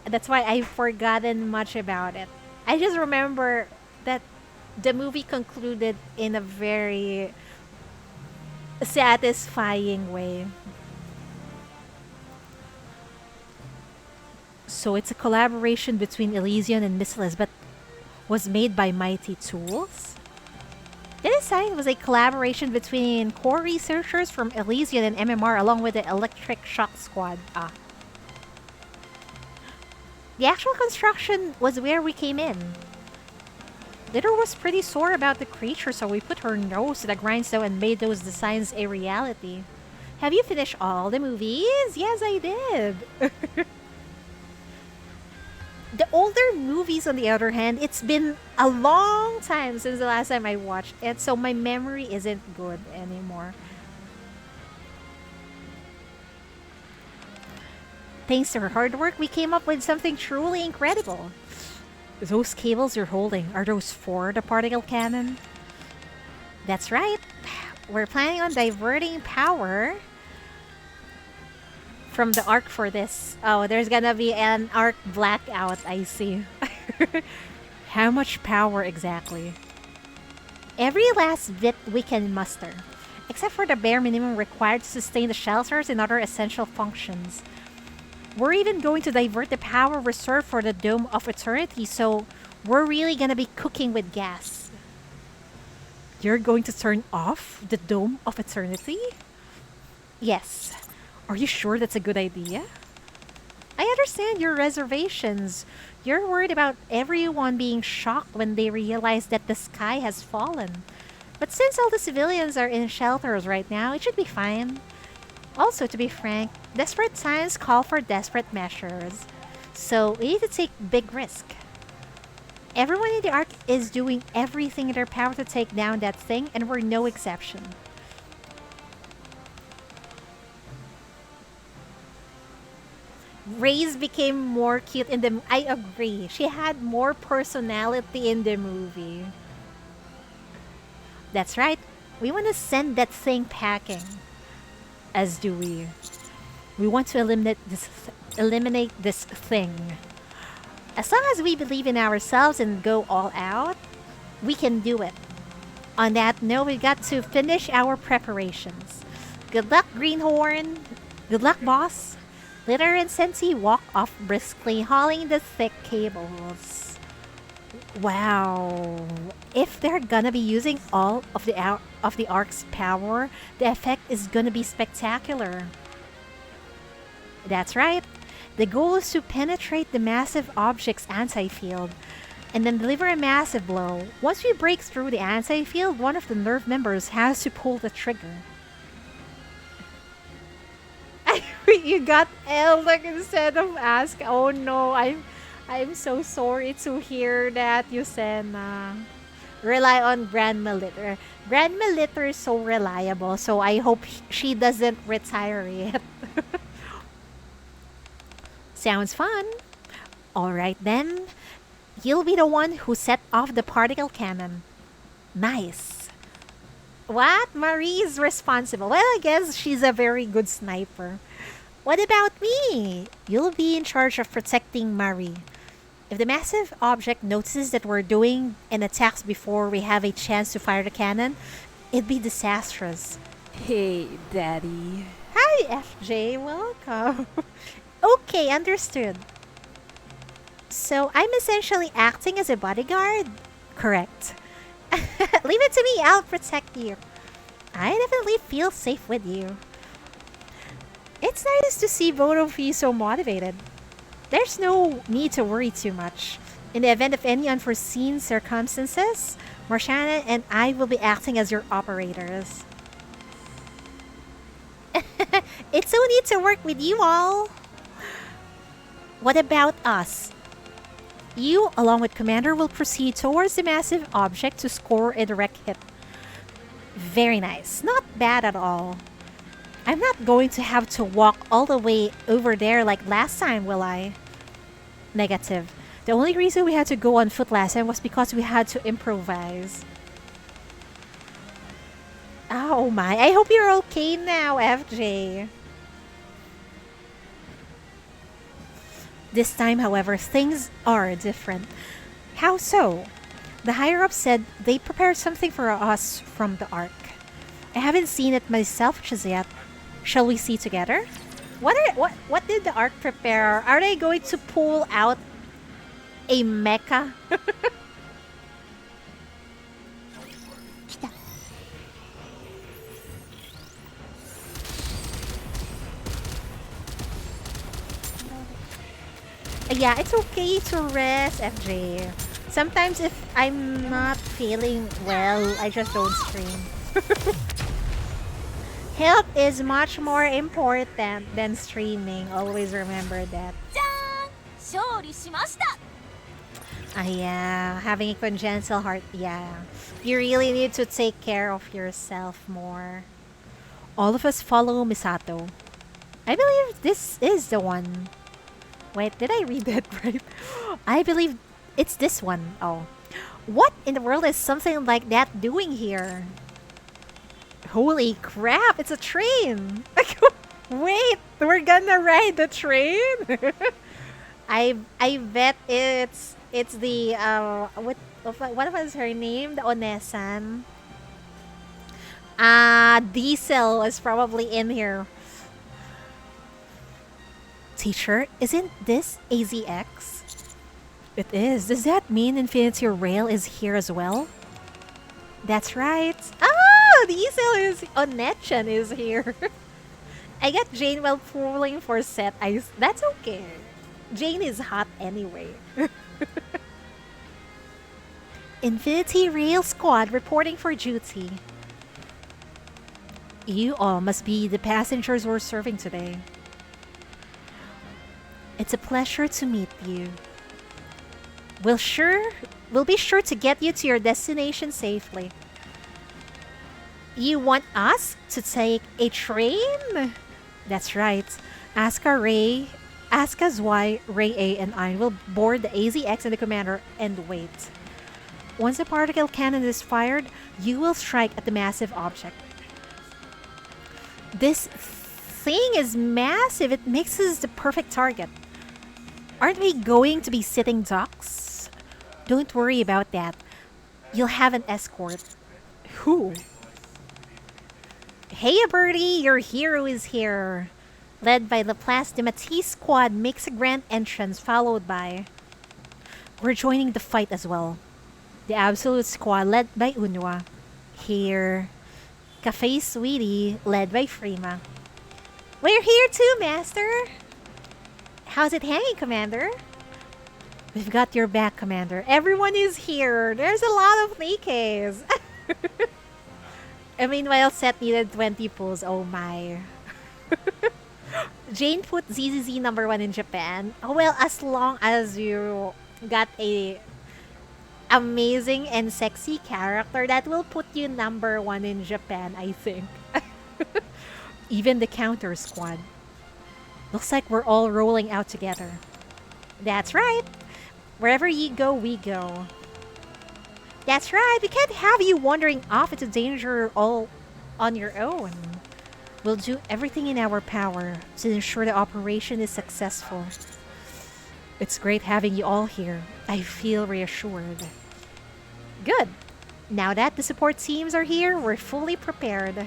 That's why I've forgotten much about it. I just remember that the movie concluded in a very satisfying way. So it's a collaboration between Elysian and Missless, but was made by Mighty Tools? The design was a collaboration between core researchers from Elysian and MMR along with the Electric Shock Squad. The actual construction was where we came in. Litter was pretty sore about the creature, so we put her nose to the grindstone and made those designs a reality. Have you finished all the movies? Yes, I did. The older movies, on the other hand, it's been a long time since the last time I watched it, so my memory isn't good anymore. Thanks to her hard work, we came up with something truly incredible. Those cables you're holding, are those for the particle cannon? That's right. We're planning on diverting power from the arc for this. Oh, there's gonna be an arc blackout, I see. How much power exactly? Every last bit we can muster, except for the bare minimum required to sustain the shelters and other essential functions. We're even going to divert the power reserved for the Dome of Eternity, so we're really gonna be cooking with gas. You're going to turn off the Dome of Eternity? Yes. Are you sure that's a good idea? I understand your reservations. You're worried about everyone being shocked when they realize that the sky has fallen. But since all the civilians are in shelters right now, it should be fine. Also, to be frank, desperate times call for desperate measures. So we need to take big risk. Everyone in the Ark is doing everything in their power to take down that thing, and we're no exception. Reyes became more cute in the... I agree. She had more personality in the movie. That's right. We want to send that thing packing. As do we. We want to eliminate this thing. As long as we believe in ourselves and go all out, we can do it. On that note, we got to finish our preparations. Good luck, Greenhorn. Good luck, boss. Litter and Sensi walk off briskly, hauling the thick cables. Wow. If they're gonna be using all of the Ark's power, the effect is gonna be spectacular. That's right. The goal is to penetrate the massive object's anti-field and then deliver a massive blow. Once we break through the anti-field, one of the nerve members has to pull the trigger. You got Eldek instead of Ask. Oh no, I'm so sorry to hear that, Yusena. Rely on Grandma Litter. Grandma Litter is so reliable, so I hope she doesn't retire yet. Sounds fun. Alright then. You'll be the one who set off the particle cannon. Nice. What? Marie's responsible. Well, I guess she's a very good sniper. What about me? You'll be in charge of protecting Marie. If the massive object notices that we're doing an attack before we have a chance to fire the cannon, it'd be disastrous. Hey, Daddy. Hi, FJ. Welcome. Okay, understood. So I'm essentially acting as a bodyguard? Correct. Leave it to me, I'll protect you. I definitely feel safe with you. It's nice to see both of you so motivated. There's no need to worry too much. In the event of any unforeseen circumstances, Marshana and I will be acting as your operators. It's so neat to work with you all. What about us? You, along with Commander, will proceed towards the massive object to score a direct hit. Very nice. Not bad at all. I'm not going to have to walk all the way over there like last time, will I? Negative. The only reason we had to go on foot last time was because we had to improvise. Oh my, I hope you're okay now, FJ. This time, however, things are different. How so? The higher-ups said they prepared something for us from the Ark. I haven't seen it myself just yet. Shall we see together? What did the Ark prepare? Are they going to pull out a mecha? Yeah, it's okay to rest, FJ. Sometimes if I'm not feeling well, I just don't stream. Health is much more important than streaming. Always remember that. じゃーん勝利しました Yeah, having a congenital heart, yeah. You really need to take care of yourself more. All of us follow Misato. I believe this is the one. Wait, did I read that right? I believe it's this one. Oh. What in the world is something like that doing here? Holy crap, it's a train! Wait, we're gonna ride the train? I bet it's the what was her name? The Onesan. Diesel is probably in here. Teacher, isn't this AZX? It is. Does that mean Infinity Rail is here as well? That's right. Ah, Diesel is Onechan is here. I got Jane while pulling for set ice. That's okay. Jane is hot anyway. Infinity Rail Squad reporting for duty. You all must be the passengers we're serving today. It's a pleasure to meet you. We'll be sure to get you to your destination safely. You want us to take a train? That's right. Asuka Zwei, Rei A, and I will board the AZX and the commander and wait. Once the particle cannon is fired, you will strike at the massive object. This thing is massive. It makes us the perfect target. Aren't we going to be sitting ducks? Don't worry about that. You'll have an escort. Who? Hey, birdie, your hero is here. Led by Laplace, the Matisse squad makes a grand entrance, followed by... We're joining the fight as well. The Absolute squad, led by Unwa. Here. Cafe Sweetie, led by Frima. We're here too, Master! How's it hanging, Commander? We've got your back, Commander. Everyone is here. There's a lot of NIKKEs. I mean, while set needed 20 pulls. Oh my. Jane put ZZZ number one in Japan. Oh, well, as long as you got a amazing and sexy character, that will put you number one in Japan, I think. Even the counter squad. Looks like we're all rolling out together. That's right. Wherever you go, we go. That's right. We can't have you wandering off into danger all on your own. We'll do everything in our power to ensure the operation is successful. It's great having you all here. I feel reassured. Good. Now that the support teams are here, we're fully prepared.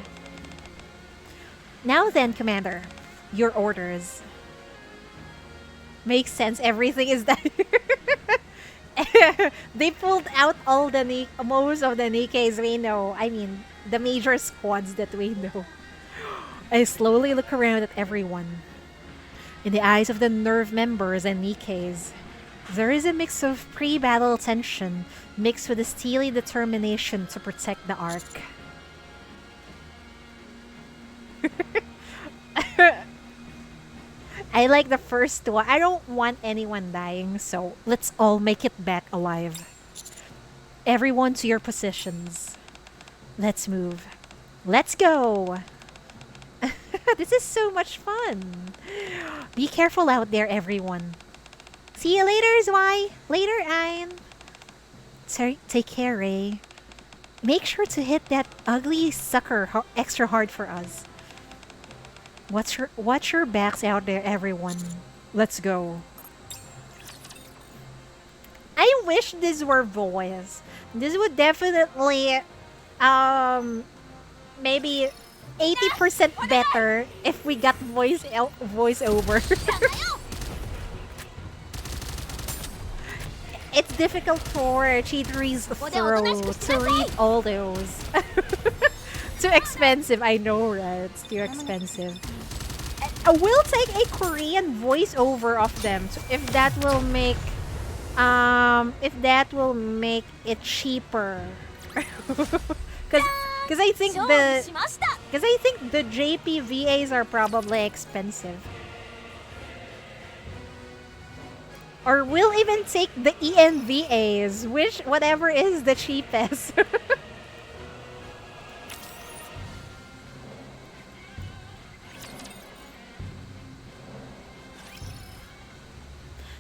Now then, Commander, your orders. Makes sense. Everything is that. They pulled out all the most of the Nikkes we know. I mean, the major squads that we know. I slowly look around at everyone. In the eyes of the nerve members and Nikkes, there is a mix of pre-battle tension mixed with a steely determination to protect the Ark. I like the first one. I don't want anyone dying, so let's all make it back alive. Everyone to your positions. Let's move. Let's go! This is so much fun. Be careful out there, everyone. See you later, Zwei. Later, Ein. Take care, Rei. Make sure to hit that ugly sucker extra hard for us. Watch your backs out there, everyone. Let's go. I wish this were voice. This would definitely, maybe 80% better if we got voiceover. It's difficult for Cheatery's throat to read all those. Too expensive, I know, right? It's too expensive. We'll take a Korean voiceover of them if that will make it cheaper. Because I think the JPVAs are probably expensive. Or we'll even take the ENVAs, whatever is the cheapest.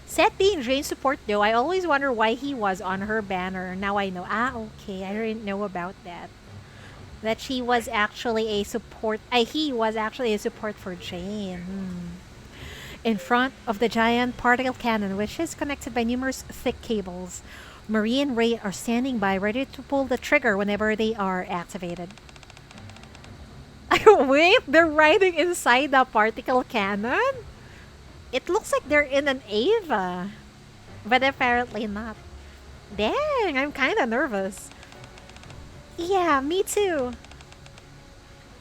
Seth being Jane's support though, I always wonder why he was on her banner. Now I know. Ah, okay. I didn't know about that. That she was actually a support. He was actually a support for Jane. In front of the giant particle cannon, which is connected by numerous thick cables, Marie and Rei are standing by, ready to pull the trigger whenever they are activated. Wait, they're riding inside the particle cannon? It looks like they're in an Ava, but apparently not. Dang, I'm kind of nervous. Yeah, me too.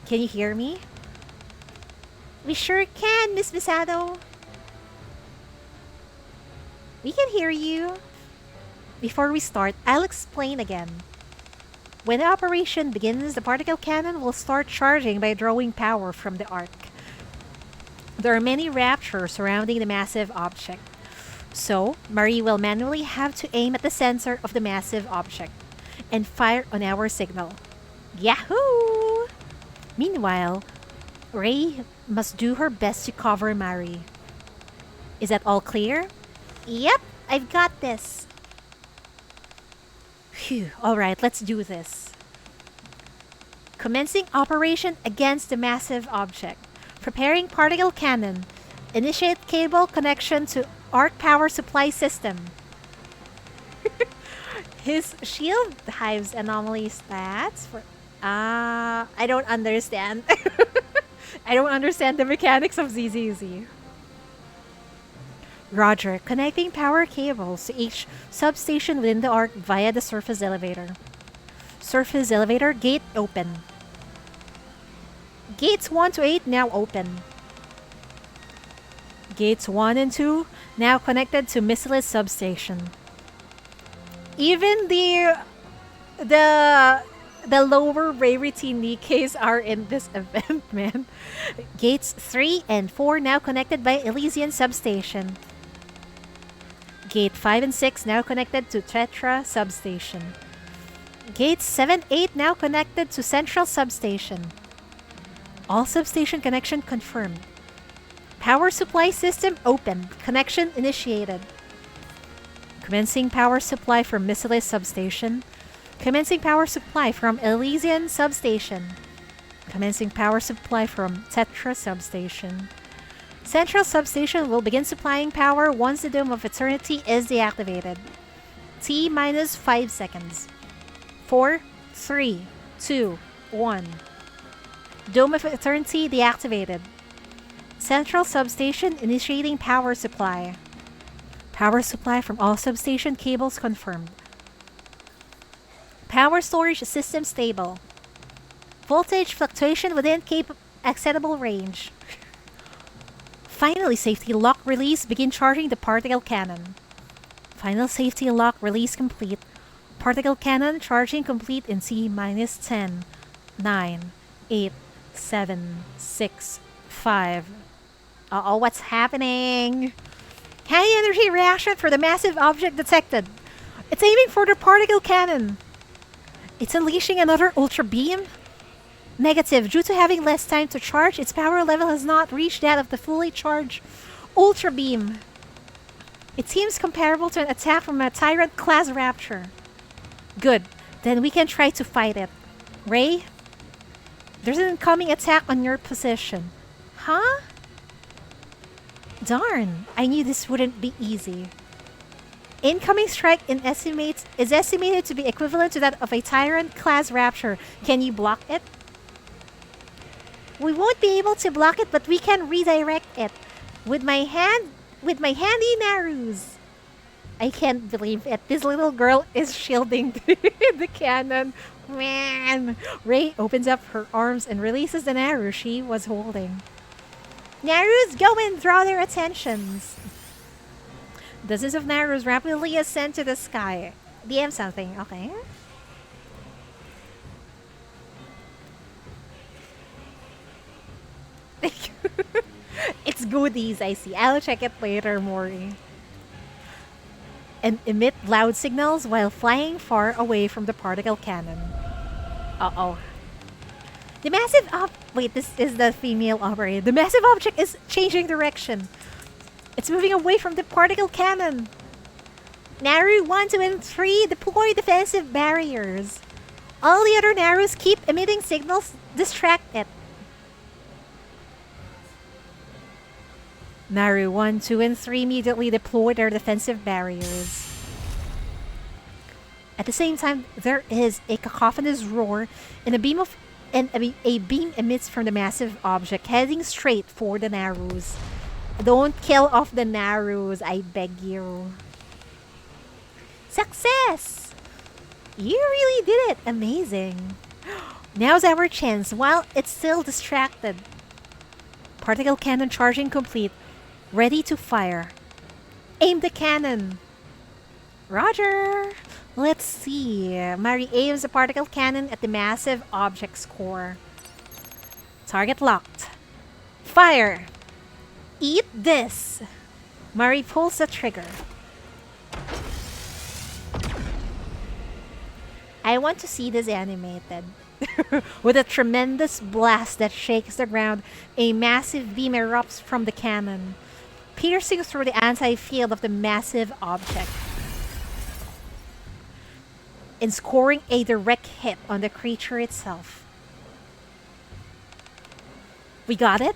Can you hear me? We sure can, Miss Misado. We can hear you. Before we start, I'll explain again. When the operation begins, the particle cannon will start charging by drawing power from the Ark. There are many raptures surrounding the massive object. So, Marie will manually have to aim at the center of the massive object and fire on our signal. Yahoo! Meanwhile, Rei must do her best to cover Marie. Is that all clear? Yep, I've got this. Phew, alright, let's do this. Commencing operation against the massive object. Preparing particle cannon. Initiate cable connection to arc power supply system. His shield hives anomaly stats for... I don't understand. I don't understand the mechanics of ZZZ. Roger. Connecting power cables to each substation within the arc via the surface elevator. Surface elevator gate open. Gates 1 to 8 now open. Gates 1 and 2 now connected to Missiles substation. Even the The lower rarity Nikke's are in this event, man. Gates 3 and 4 now connected by Elysian Substation. Gate 5 and 6 now connected to Tetra Substation. Gates 7, 8 now connected to Central Substation. All substation connection confirmed. Power supply system open. Connection initiated. Commencing power supply from Missilis Substation. Commencing power supply from Elysian Substation. Commencing power supply from Tetra Substation. Central Substation will begin supplying power once the Dome of Eternity is deactivated. T minus 5 seconds. 4, 3, 2, 1. Dome of Eternity deactivated. Central Substation initiating power supply. Power supply from all substation cables confirmed. Power storage system stable. Voltage fluctuation within acceptable range. Finally, safety lock release. Begin charging the particle cannon. Final safety lock release complete. Particle cannon charging complete in T minus 10, 9, 8, 7, 6, 5. Uh-oh, what's happening? High energy reaction for the massive object detected. It's aiming for the particle cannon. It's unleashing another ultra beam? Negative. Due to having less time to charge, its power level has not reached that of the fully charged ultra beam. It seems comparable to an attack from a Tyrant class Rapture. Good. Then we can try to fight it. Rei? There's an incoming attack on your position. Huh? Darn. I knew this wouldn't be easy. Incoming strike is estimated to be equivalent to that of a Tyrant class Rapture. Can you block it? We won't be able to block it, but we can redirect it. With my handy Narus. I can't believe it. This little girl is shielding the cannon. Man. Rei opens up her arms and releases the Naru she was holding. Narus, go and draw their attentions. Dozens of Narus rapidly ascend to the sky. DM something, okay? It's goodies, I see. I'll check it later, Mori. And emit loud signals while flying far away from the particle cannon. Uh-oh. The massive wait, this is the female operator. The massive object is changing direction. It's moving away from the particle cannon. Naru 1, 2, and 3 deploy defensive barriers. All the other Narus keep emitting signals. Distract it. Naru 1, 2, and 3 immediately deploy their defensive barriers. At the same time, there is a cacophonous roar and a beam emits from the massive object, heading straight for the Narus. Don't kill off the Narus, I beg you. Success! You really did it! Amazing. Now's our chance while it's still distracted. Particle cannon charging complete. Ready to fire. Aim the cannon. Roger! Let's see. Mari aims the particle cannon at the massive object's core. Target locked. Fire! Eat this! Mari pulls the trigger. I want to see this animated. With a tremendous blast that shakes the ground, a massive beam erupts from the cannon, piercing through the anti-field of the massive object and scoring a direct hit on the creature itself. We got it?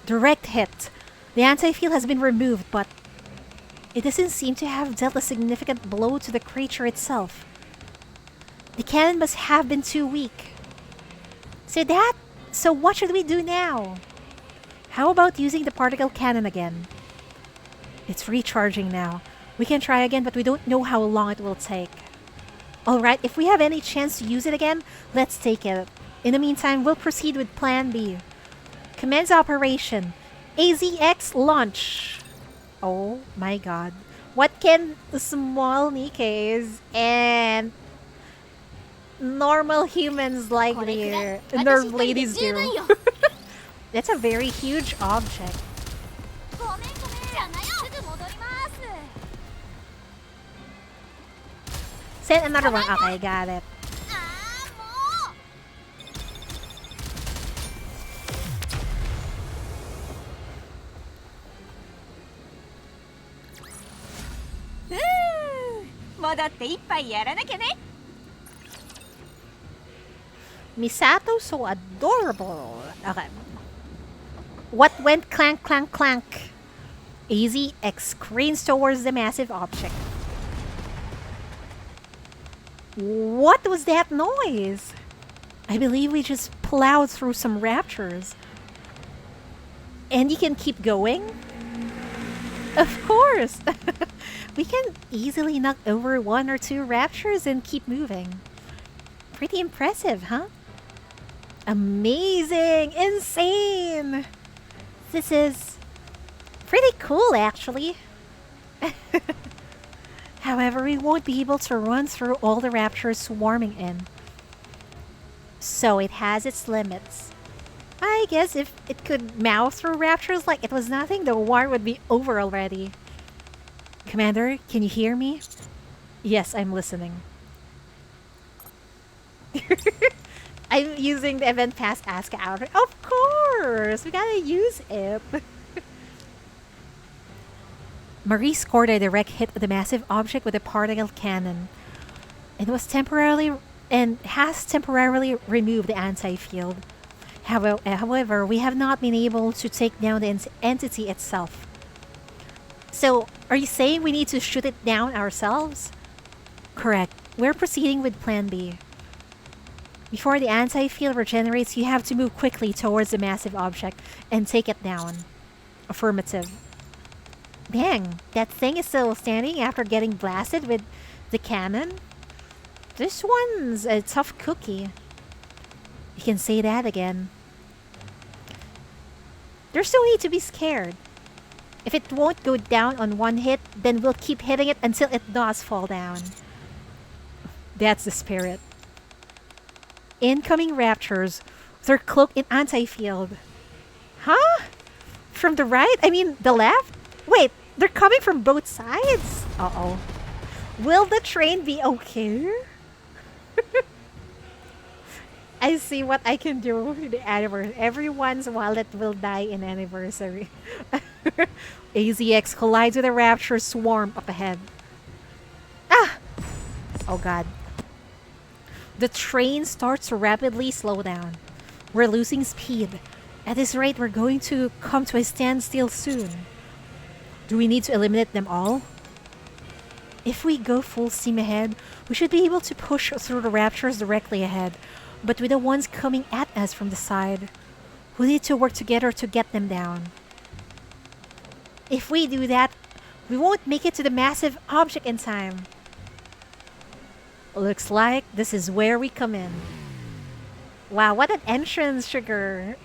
Direct hit. The anti-field has been removed, but it doesn't seem to have dealt a significant blow to the creature itself. The cannon must have been too weak. So what should we do now? How about using the particle cannon again? It's recharging now. We can try again, but we don't know how long it will take. Alright, if we have any chance to use it again, let's take it. In the meantime, we'll proceed with Plan B. Commence operation. AZX launch. Oh my god. What can the small Nikke's and normal humans like the nerve ladies do. That's a very huge object. ごめんごめんじゃないよすぐ戻ります Send another one. Okay, got it. あーもう 戻って一杯やらなきゃね Misato so adorable. Okay. What went clank clank clank? Easy X cranes towards the massive object. What was that noise? I believe we just plowed through some raptures. And you can keep going? Of course! We can easily knock over 1 or 2 raptures and keep moving. Pretty impressive, huh? Amazing! Insane! This is pretty cool, actually. However, we won't be able to run through all the raptors swarming in. So it has its limits. I guess if it could mouse through raptors like it was nothing, the war would be over already. Commander, can you hear me? Yes, I'm listening. I'm using the event pass ask out. Of course! We gotta use it. Marie scored a direct hit of the massive object with a particle cannon. It was temporarily and has temporarily removed the anti-field. However, we have not been able to take down the entity itself. So, are you saying we need to shoot it down ourselves? Correct. We're proceeding with Plan B. Before the anti-field regenerates, you have to move quickly towards the massive object and take it down. Affirmative. Dang, that thing is still standing after getting blasted with the cannon? This one's a tough cookie. You can say that again. There's no need to be scared. If it won't go down on one hit, then we'll keep hitting it until it does fall down. That's the spirit. Incoming raptors. They're cloaked in anti-field. Huh? From the right? I mean, the left? Wait, they're coming from both sides? Uh-oh. Will the train be okay? I see what I can do with the anniversary. Everyone's wallet will die in anniversary. AZX collides with a rapture swarm up ahead. Ah! Oh god. The train starts to rapidly slow down. We're losing speed. At this rate, we're going to come to a standstill soon. Do we need to eliminate them all? If we go full steam ahead, we should be able to push through the raptors directly ahead. But with the ones coming at us from the side, we need to work together to get them down. If we do that, we won't make it to the massive object in time. Looks like this is where we come in. Wow, what an entrance, Sugar!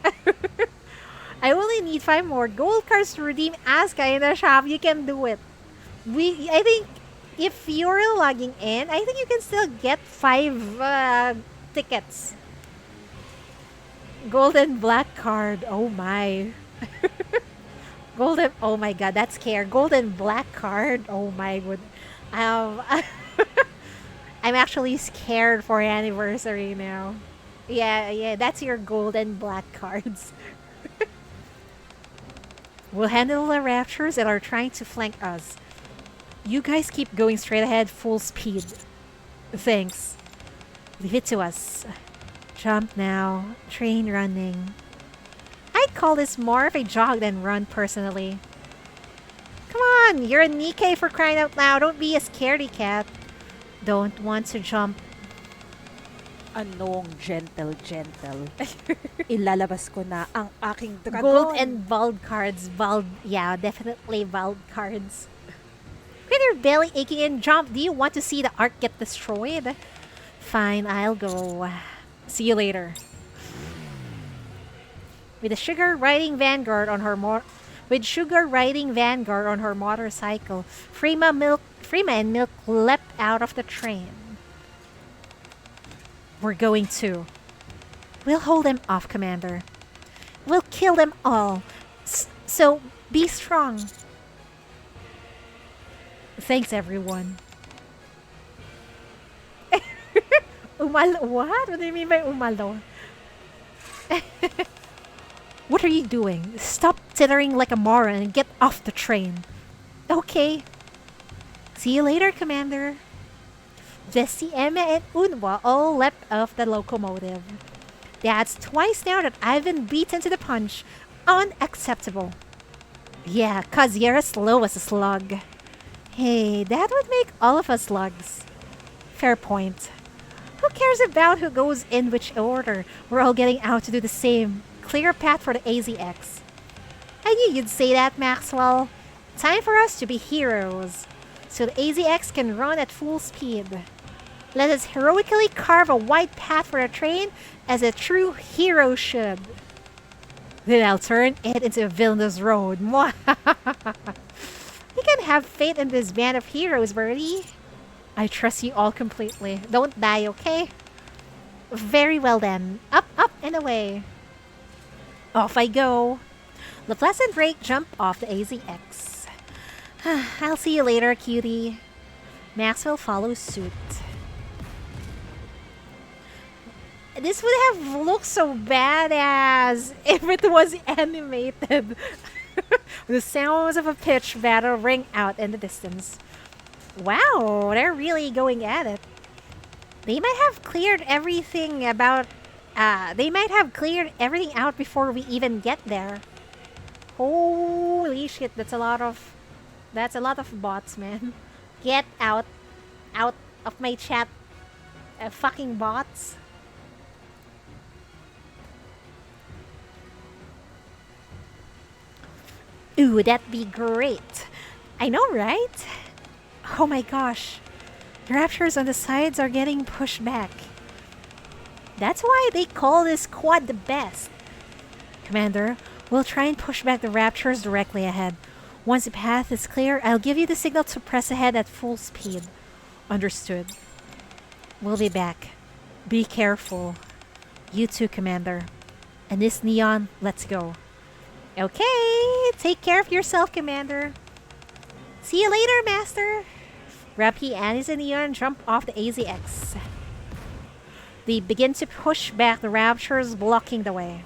I only need 5 more gold cards to redeem Asuka in the shop. You can do it. I think if you're logging in, I think you can still get 5 tickets. Golden black card. Oh my. Golden. Oh my god, that's scared. Golden black card. Oh my god. I'm actually scared for anniversary now. Yeah, that's your golden black cards. We'll handle the raptors that are trying to flank us. You guys keep going straight ahead, full speed. Thanks. Leave it to us. Jump now. Train running. I'd call this more of a jog than run, personally. Come on, you're a NIKKE for crying out loud. Don't be a scaredy cat. Don't want to jump. Anong gentle. Ilalabas ko na ang aking dragon. Gold and bald cards. Bald, yeah, definitely bald cards. With your belly aching and jump, do you want to see the arc get destroyed? Fine, I'll go. See you later. With Sugar riding Vanguard on her motorcycle, Freema and Milk leapt out of the train. We're going to. We'll hold them off, Commander. We'll kill them all. So, be strong. Thanks, everyone. Umalo? What? What do you mean by umalo? What are you doing? Stop tittering like a moron and get off the train. Okay. See you later, Commander. Jessie, Emma, and Unwa all leapt off the locomotive. That's twice now that I've been beaten to the punch. Unacceptable. Yeah, 'cause you're as slow as a slug. Hey, that would make all of us slugs. Fair point. Who cares about who goes in which order? We're all getting out to do the same. Clear path for the AZX. I knew you'd say that, Maxwell. Time for us to be heroes. So the AZX can run at full speed. Let us heroically carve a white path for a train as a true hero should. Then I'll turn it into a villainous road. You can have faith in this band of heroes, Birdie. I trust you all completely. Don't die, okay? Very well then. Up, up, and away. Off I go. Laplace and Drake jump off the AZX. I'll see you later, cutie. Maxwell follows suit. This would have looked so badass if it was animated. The sounds of a pitch battle ring out in the distance. Wow, they're really going at it. They might have cleared everything about... they might have cleared everything out before we even get there. Holy shit, that's a lot of... That's a lot of bots, man. Get out. Out of my chat. Fucking bots. Ooh, that'd be great. I know, right? Oh my gosh. The raptors on the sides are getting pushed back. That's why they call this quad the best. Commander, we'll try and push back the raptors directly ahead. Once the path is clear, I'll give you the signal to press ahead at full speed. Understood. We'll be back. Be careful. You too, Commander. And this Neon, let's go. Okay, take care of yourself, Commander. See you later, Master. Rappy, Anis, and Neon jump off the AZX. They begin to push back the raptors, blocking the way.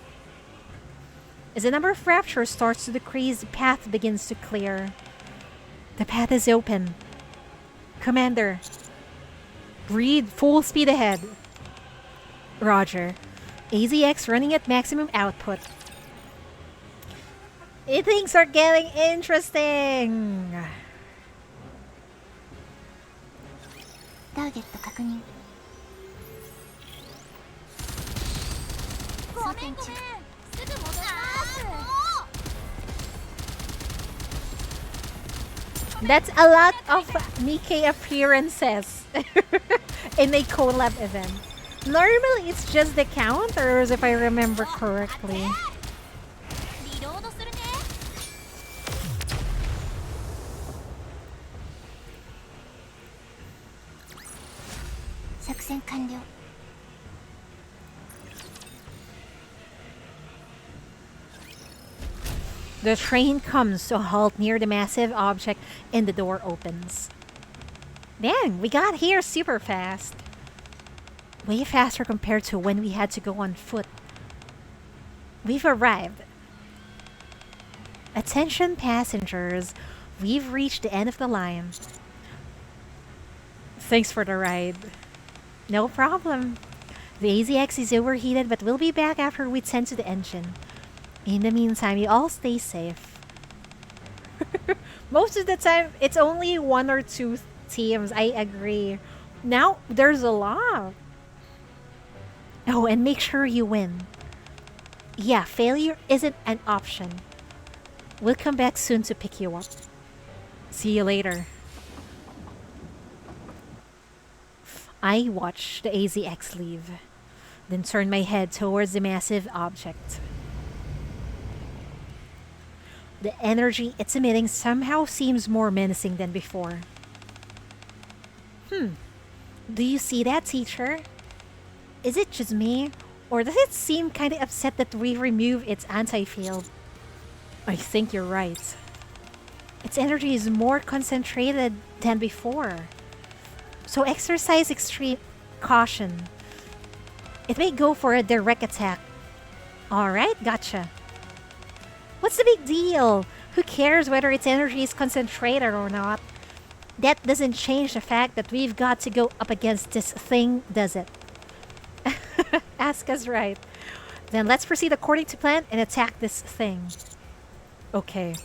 As the number of raptors starts to decrease, the path begins to clear. The path is open. Commander, breathe full speed ahead. Roger. AZX running at maximum output. Things are getting interesting. ターゲット確認。装填中。すぐ戻ります。 That's a lot of NIKKE appearances in a collab event. Normally it's just the counters if I remember correctly. リロードするね。作戦完了。 The train comes to a halt near the massive object and the door opens. Dang, we got here super fast. Way faster compared to when we had to go on foot. We've arrived. Attention passengers, we've reached the end of the line. Thanks for the ride. No problem. The AZX is overheated, but we'll be back after we tend to the engine. In the meantime, you all stay safe. Most of the time, it's only one or two teams, I agree. Now, there's a lot. Oh, and make sure you win. Yeah, failure isn't an option. We'll come back soon to pick you up. See you later. I watch the AZX leave, then turn my head towards the massive object. The energy it's emitting somehow seems more menacing than before. Do you see that, teacher? Is it just me? Or does it seem kind of upset that we remove its anti-field? I think you're right. Its energy is more concentrated than before. So exercise extreme caution. It may go for a direct attack. Alright, gotcha. What's the big deal? Who cares whether its energy is concentrated or not? That doesn't change the fact that we've got to go up against this thing, does it? Asuka's right. Then let's proceed according to plan and attack this thing. Okay.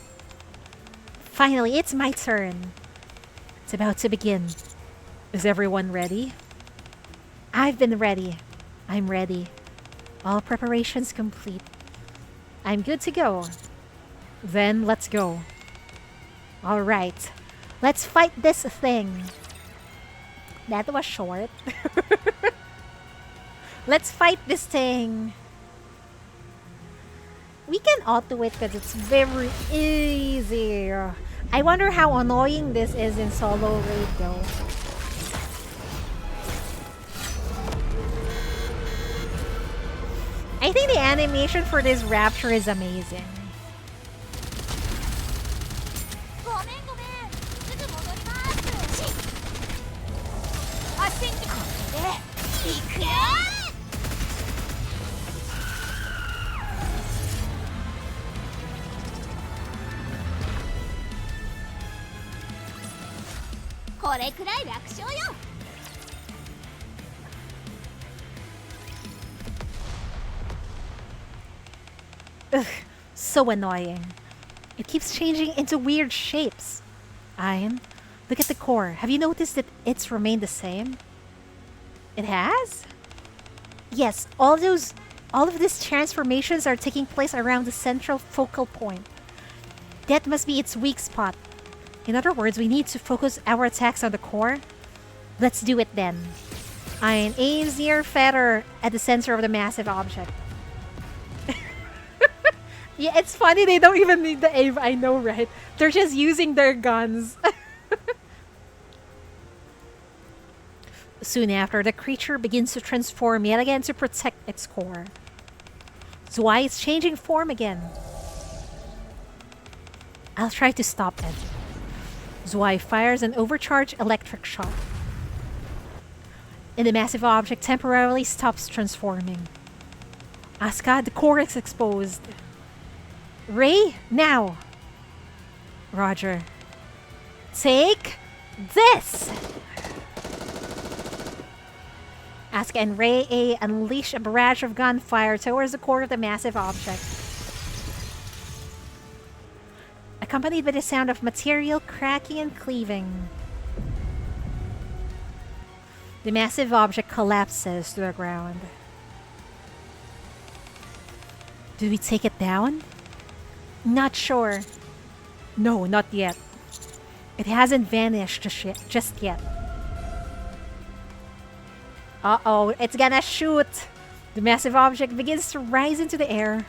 Finally, it's my turn. It's about to begin. Is everyone ready? I've been ready. I'm ready. All preparations complete. I'm good to go. Then let's go. Alright. Let's fight this thing. That was short. Let's fight this thing. We can auto it because it's very easy. I wonder how annoying this is in solo raid though. I think the animation for this rapture is amazing. Ugh, so annoying. It keeps changing into weird shapes. Ian, look at the core. Have you noticed that it's remained the same? It has? Yes, all of these transformations are taking place around the central focal point. That must be its weak spot. In other words, we need to focus our attacks on the core. Let's do it then. Ian aims near feather at the center of the massive object. Yeah, it's funny they don't even need the aim, I know, right? They're just using their guns. Soon after, the creature begins to transform yet again to protect its core. Zwei is changing form again. I'll try to stop it. Zwei fires an overcharged electric shock. And the massive object temporarily stops transforming. Asuka, the core is exposed. Rei, now! Roger. Take this! Asuka and Rei unleash a barrage of gunfire towards the core of the massive object, accompanied by the sound of material cracking and cleaving. The massive object collapses to the ground. Did we take it down? Not sure. No, not yet. It hasn't vanished just yet. Uh-oh, it's gonna shoot! The massive object begins to rise into the air.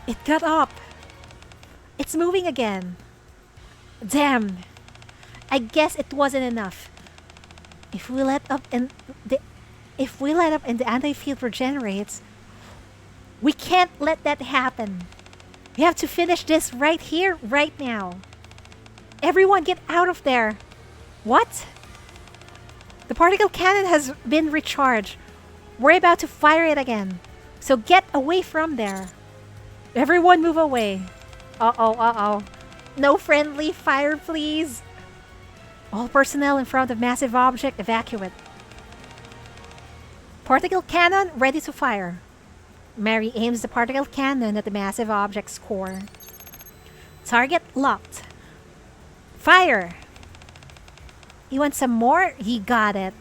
It got up. It's moving again. Damn. I guess it wasn't enough. If we let up and the anti-field regenerates, we can't let that happen. We have to finish this right here, right now. Everyone get out of there. What? The particle cannon has been recharged. We're about to fire it again. So get away from there. Everyone move away. Uh-oh, uh-oh. No friendly fire, please. All personnel in front of massive object evacuate. Particle cannon ready to fire. Mary aims the particle cannon at the massive object's core. Target locked. Fire! You want some more? You got it.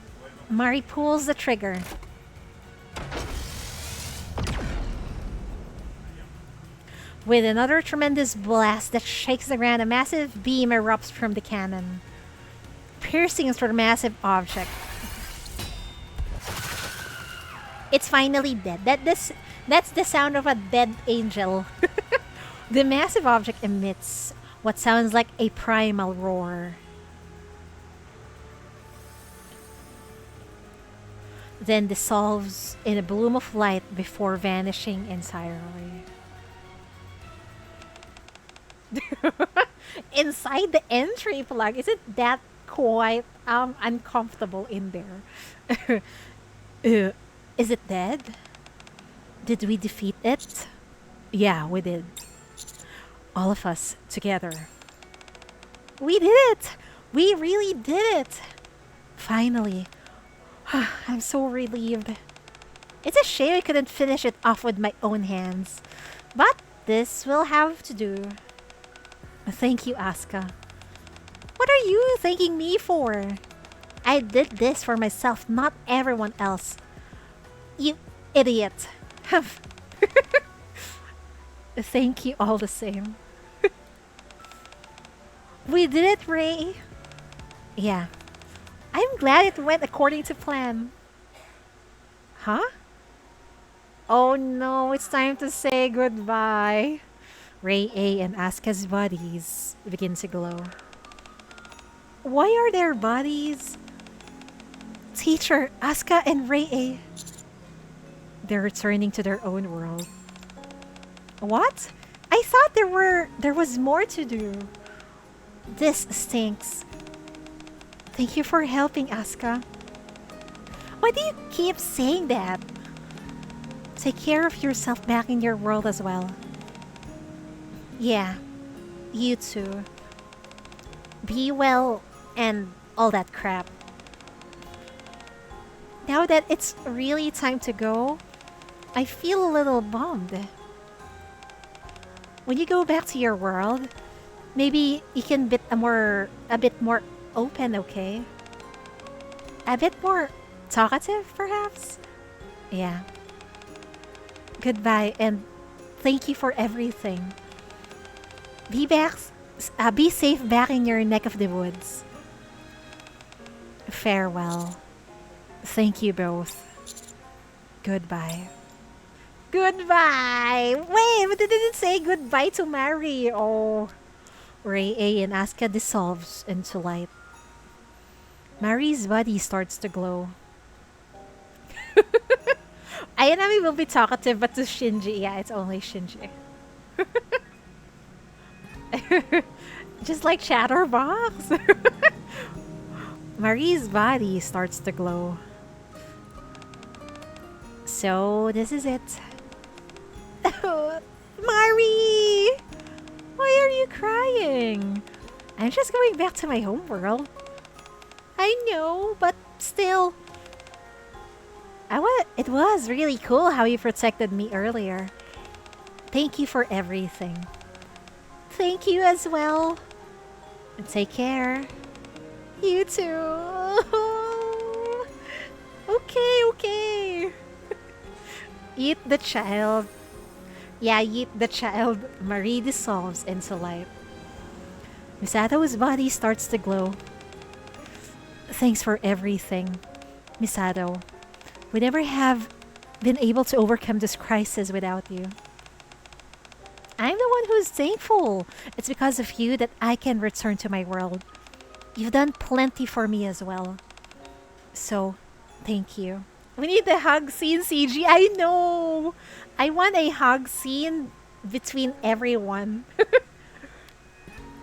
Mari pulls the trigger. With another tremendous blast that shakes the ground, a massive beam erupts from the cannon, piercing through the massive object. It's finally dead. That's the sound of a dead angel. The massive object emits what sounds like a primal roar. then dissolves in a bloom of light before vanishing entirely. Inside the entry plug, isn't that quite uncomfortable in there? Is it dead? Did we defeat it? Yeah, we did. All of us together. We did it! We really did it! Finally. I'm so relieved. It's a shame I couldn't finish it off with my own hands. But this will have to do. Thank you, Asuka. What are you thanking me for? I did this for myself, not everyone else. You idiot. Thank you all the same. We did it, Rei. Yeah. I'm glad it went according to plan. Huh? Oh no, it's time to say goodbye. Rei A and Asuka's bodies begin to glow. Why are their bodies? Teacher, Asuka and Rei A. They're returning to their own world. What? I thought there was more to do. This stinks. Thank you for helping, Asuka. Why do you keep saying that? Take care of yourself back in your world as well. Yeah, you too. Be well and all that crap. Now that it's really time to go, I feel a little bummed. When you go back to your world, maybe you can be a bit more open, okay? A bit more talkative, perhaps? Yeah. Goodbye, and thank you for everything. Be safe back in your neck of the woods. Farewell. Thank you both. Goodbye. Goodbye! Wait, but it didn't say goodbye to Mari. Oh. Rei A and Asuka dissolves into light. Mari's body starts to glow. Ayanami will be talkative, but to Shinji, yeah, it's only Shinji. Just like Chatterbox. Mari's body starts to glow. So, this is it. Mari! Why are you crying? I'm just going back to my home world. I know, but still. It was really cool how you protected me earlier. Thank you for everything. Thank you as well. And take care. You too. Okay. Eat the child. Yeah, eat the child. Marie dissolves into light. Misato's body starts to glow. Thanks for everything, Misato. We never have been able to overcome this crisis without you. I'm the one who's thankful. It's because of you that I can return to my world. You've done plenty for me as well. So, thank you. We need the hug scene, CG. I know. I want a hug scene between everyone.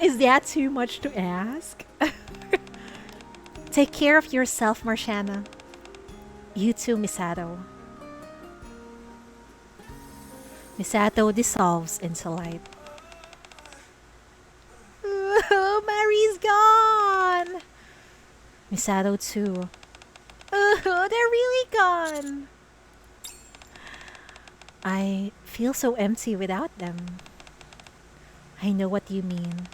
Is that too much to ask? Take care of yourself, Marshana. You too, Misato. Misato dissolves into light. Mari's gone! Misato too. They're really gone! I feel so empty without them. I know what you mean.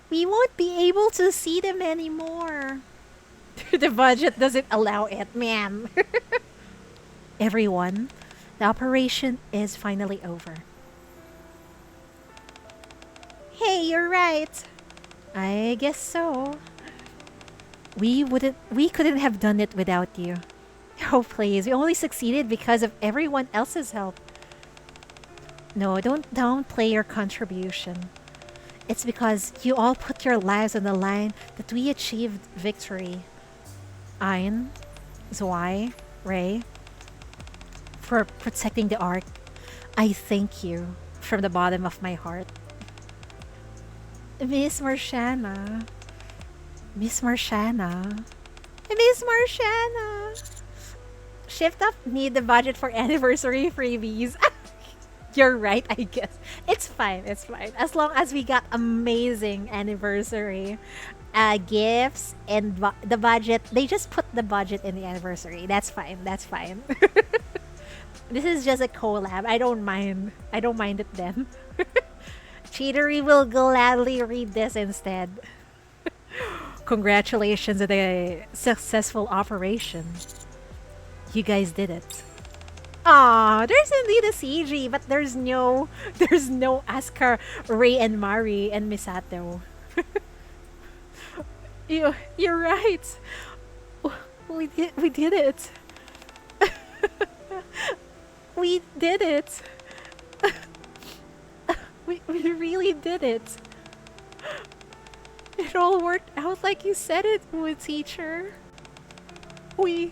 We won't be able to see them anymore. The budget doesn't allow it, man. Everyone, the operation is finally over. Hey, you're right. I guess so. We couldn't have done it without you. Oh, please. We only succeeded because of everyone else's help. No, don't downplay your contribution. It's because you all put your lives on the line that we achieved victory. Ein, Zwei, Rei, for protecting the ark. I thank you from the bottom of my heart. Miss Marshana. Miss Marshana. Miss Marshana. Shift up need the budget for anniversary freebies. You're right, I guess. It's fine, it's fine. As long as we got amazing anniversary gifts and the budget, they just put the budget in the anniversary. That's fine, that's fine. This is just a collab. I don't mind. I don't mind it then. Cheatery will gladly read this instead. Congratulations on the successful operation. You guys did it. Aw, there's indeed a CG, but there's no Asuka, Rei and Mari and Misato. You're right. We did it. We did it. We really did it. It all worked out like you said it would, teacher. We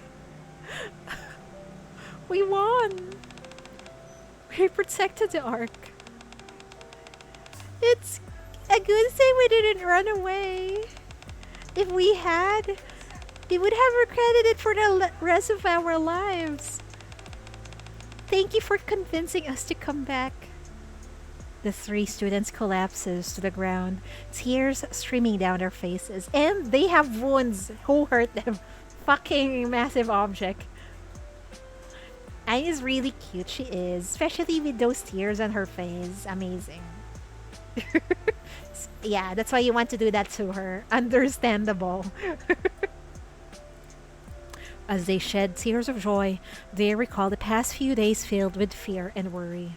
won. We protected the ark. It's a good thing we didn't run away. If we had, we would have regretted it for the rest of our lives. Thank you for convincing us to come back. The three students collapses to the ground, tears streaming down their faces, and they have wounds. Who hurt them? Fucking massive object. Aine is really cute, she is. Especially with those tears on her face. Amazing. Yeah, that's why you want to do that to her. Understandable. As they shed tears of joy, they recall the past few days filled with fear and worry,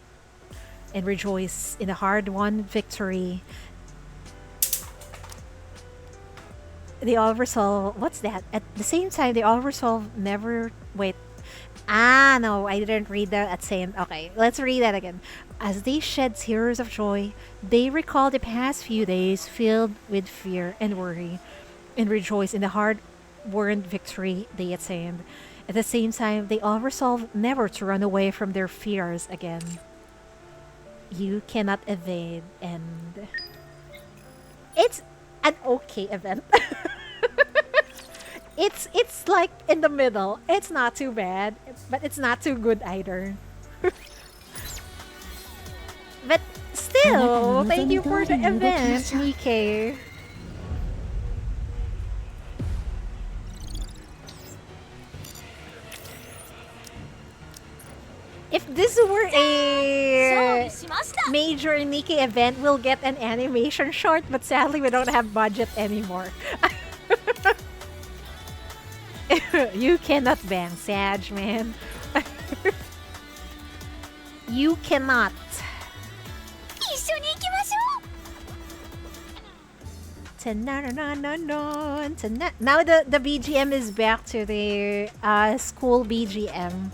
and rejoice in the hard-won victory. They all resolve... What's that? At the same time, they all resolve never... Wait. Ah, no, I didn't read that at same... Okay, let's read that again. As they shed tears of joy, they recall the past few days filled with fear and worry, and rejoice in the hard-won victory they attained. At the same time, they all resolve never to run away from their fears again. You cannot evade, and it's an okay event. It's like in the middle. It's not too bad, but it's not too good either. But still, thank you for the event, NIKKE. If this were a major NIKKE event, we'll get an animation short, but sadly we don't have budget anymore. You cannot ban Sag, man. You cannot. Now the BGM is back to the school BGM.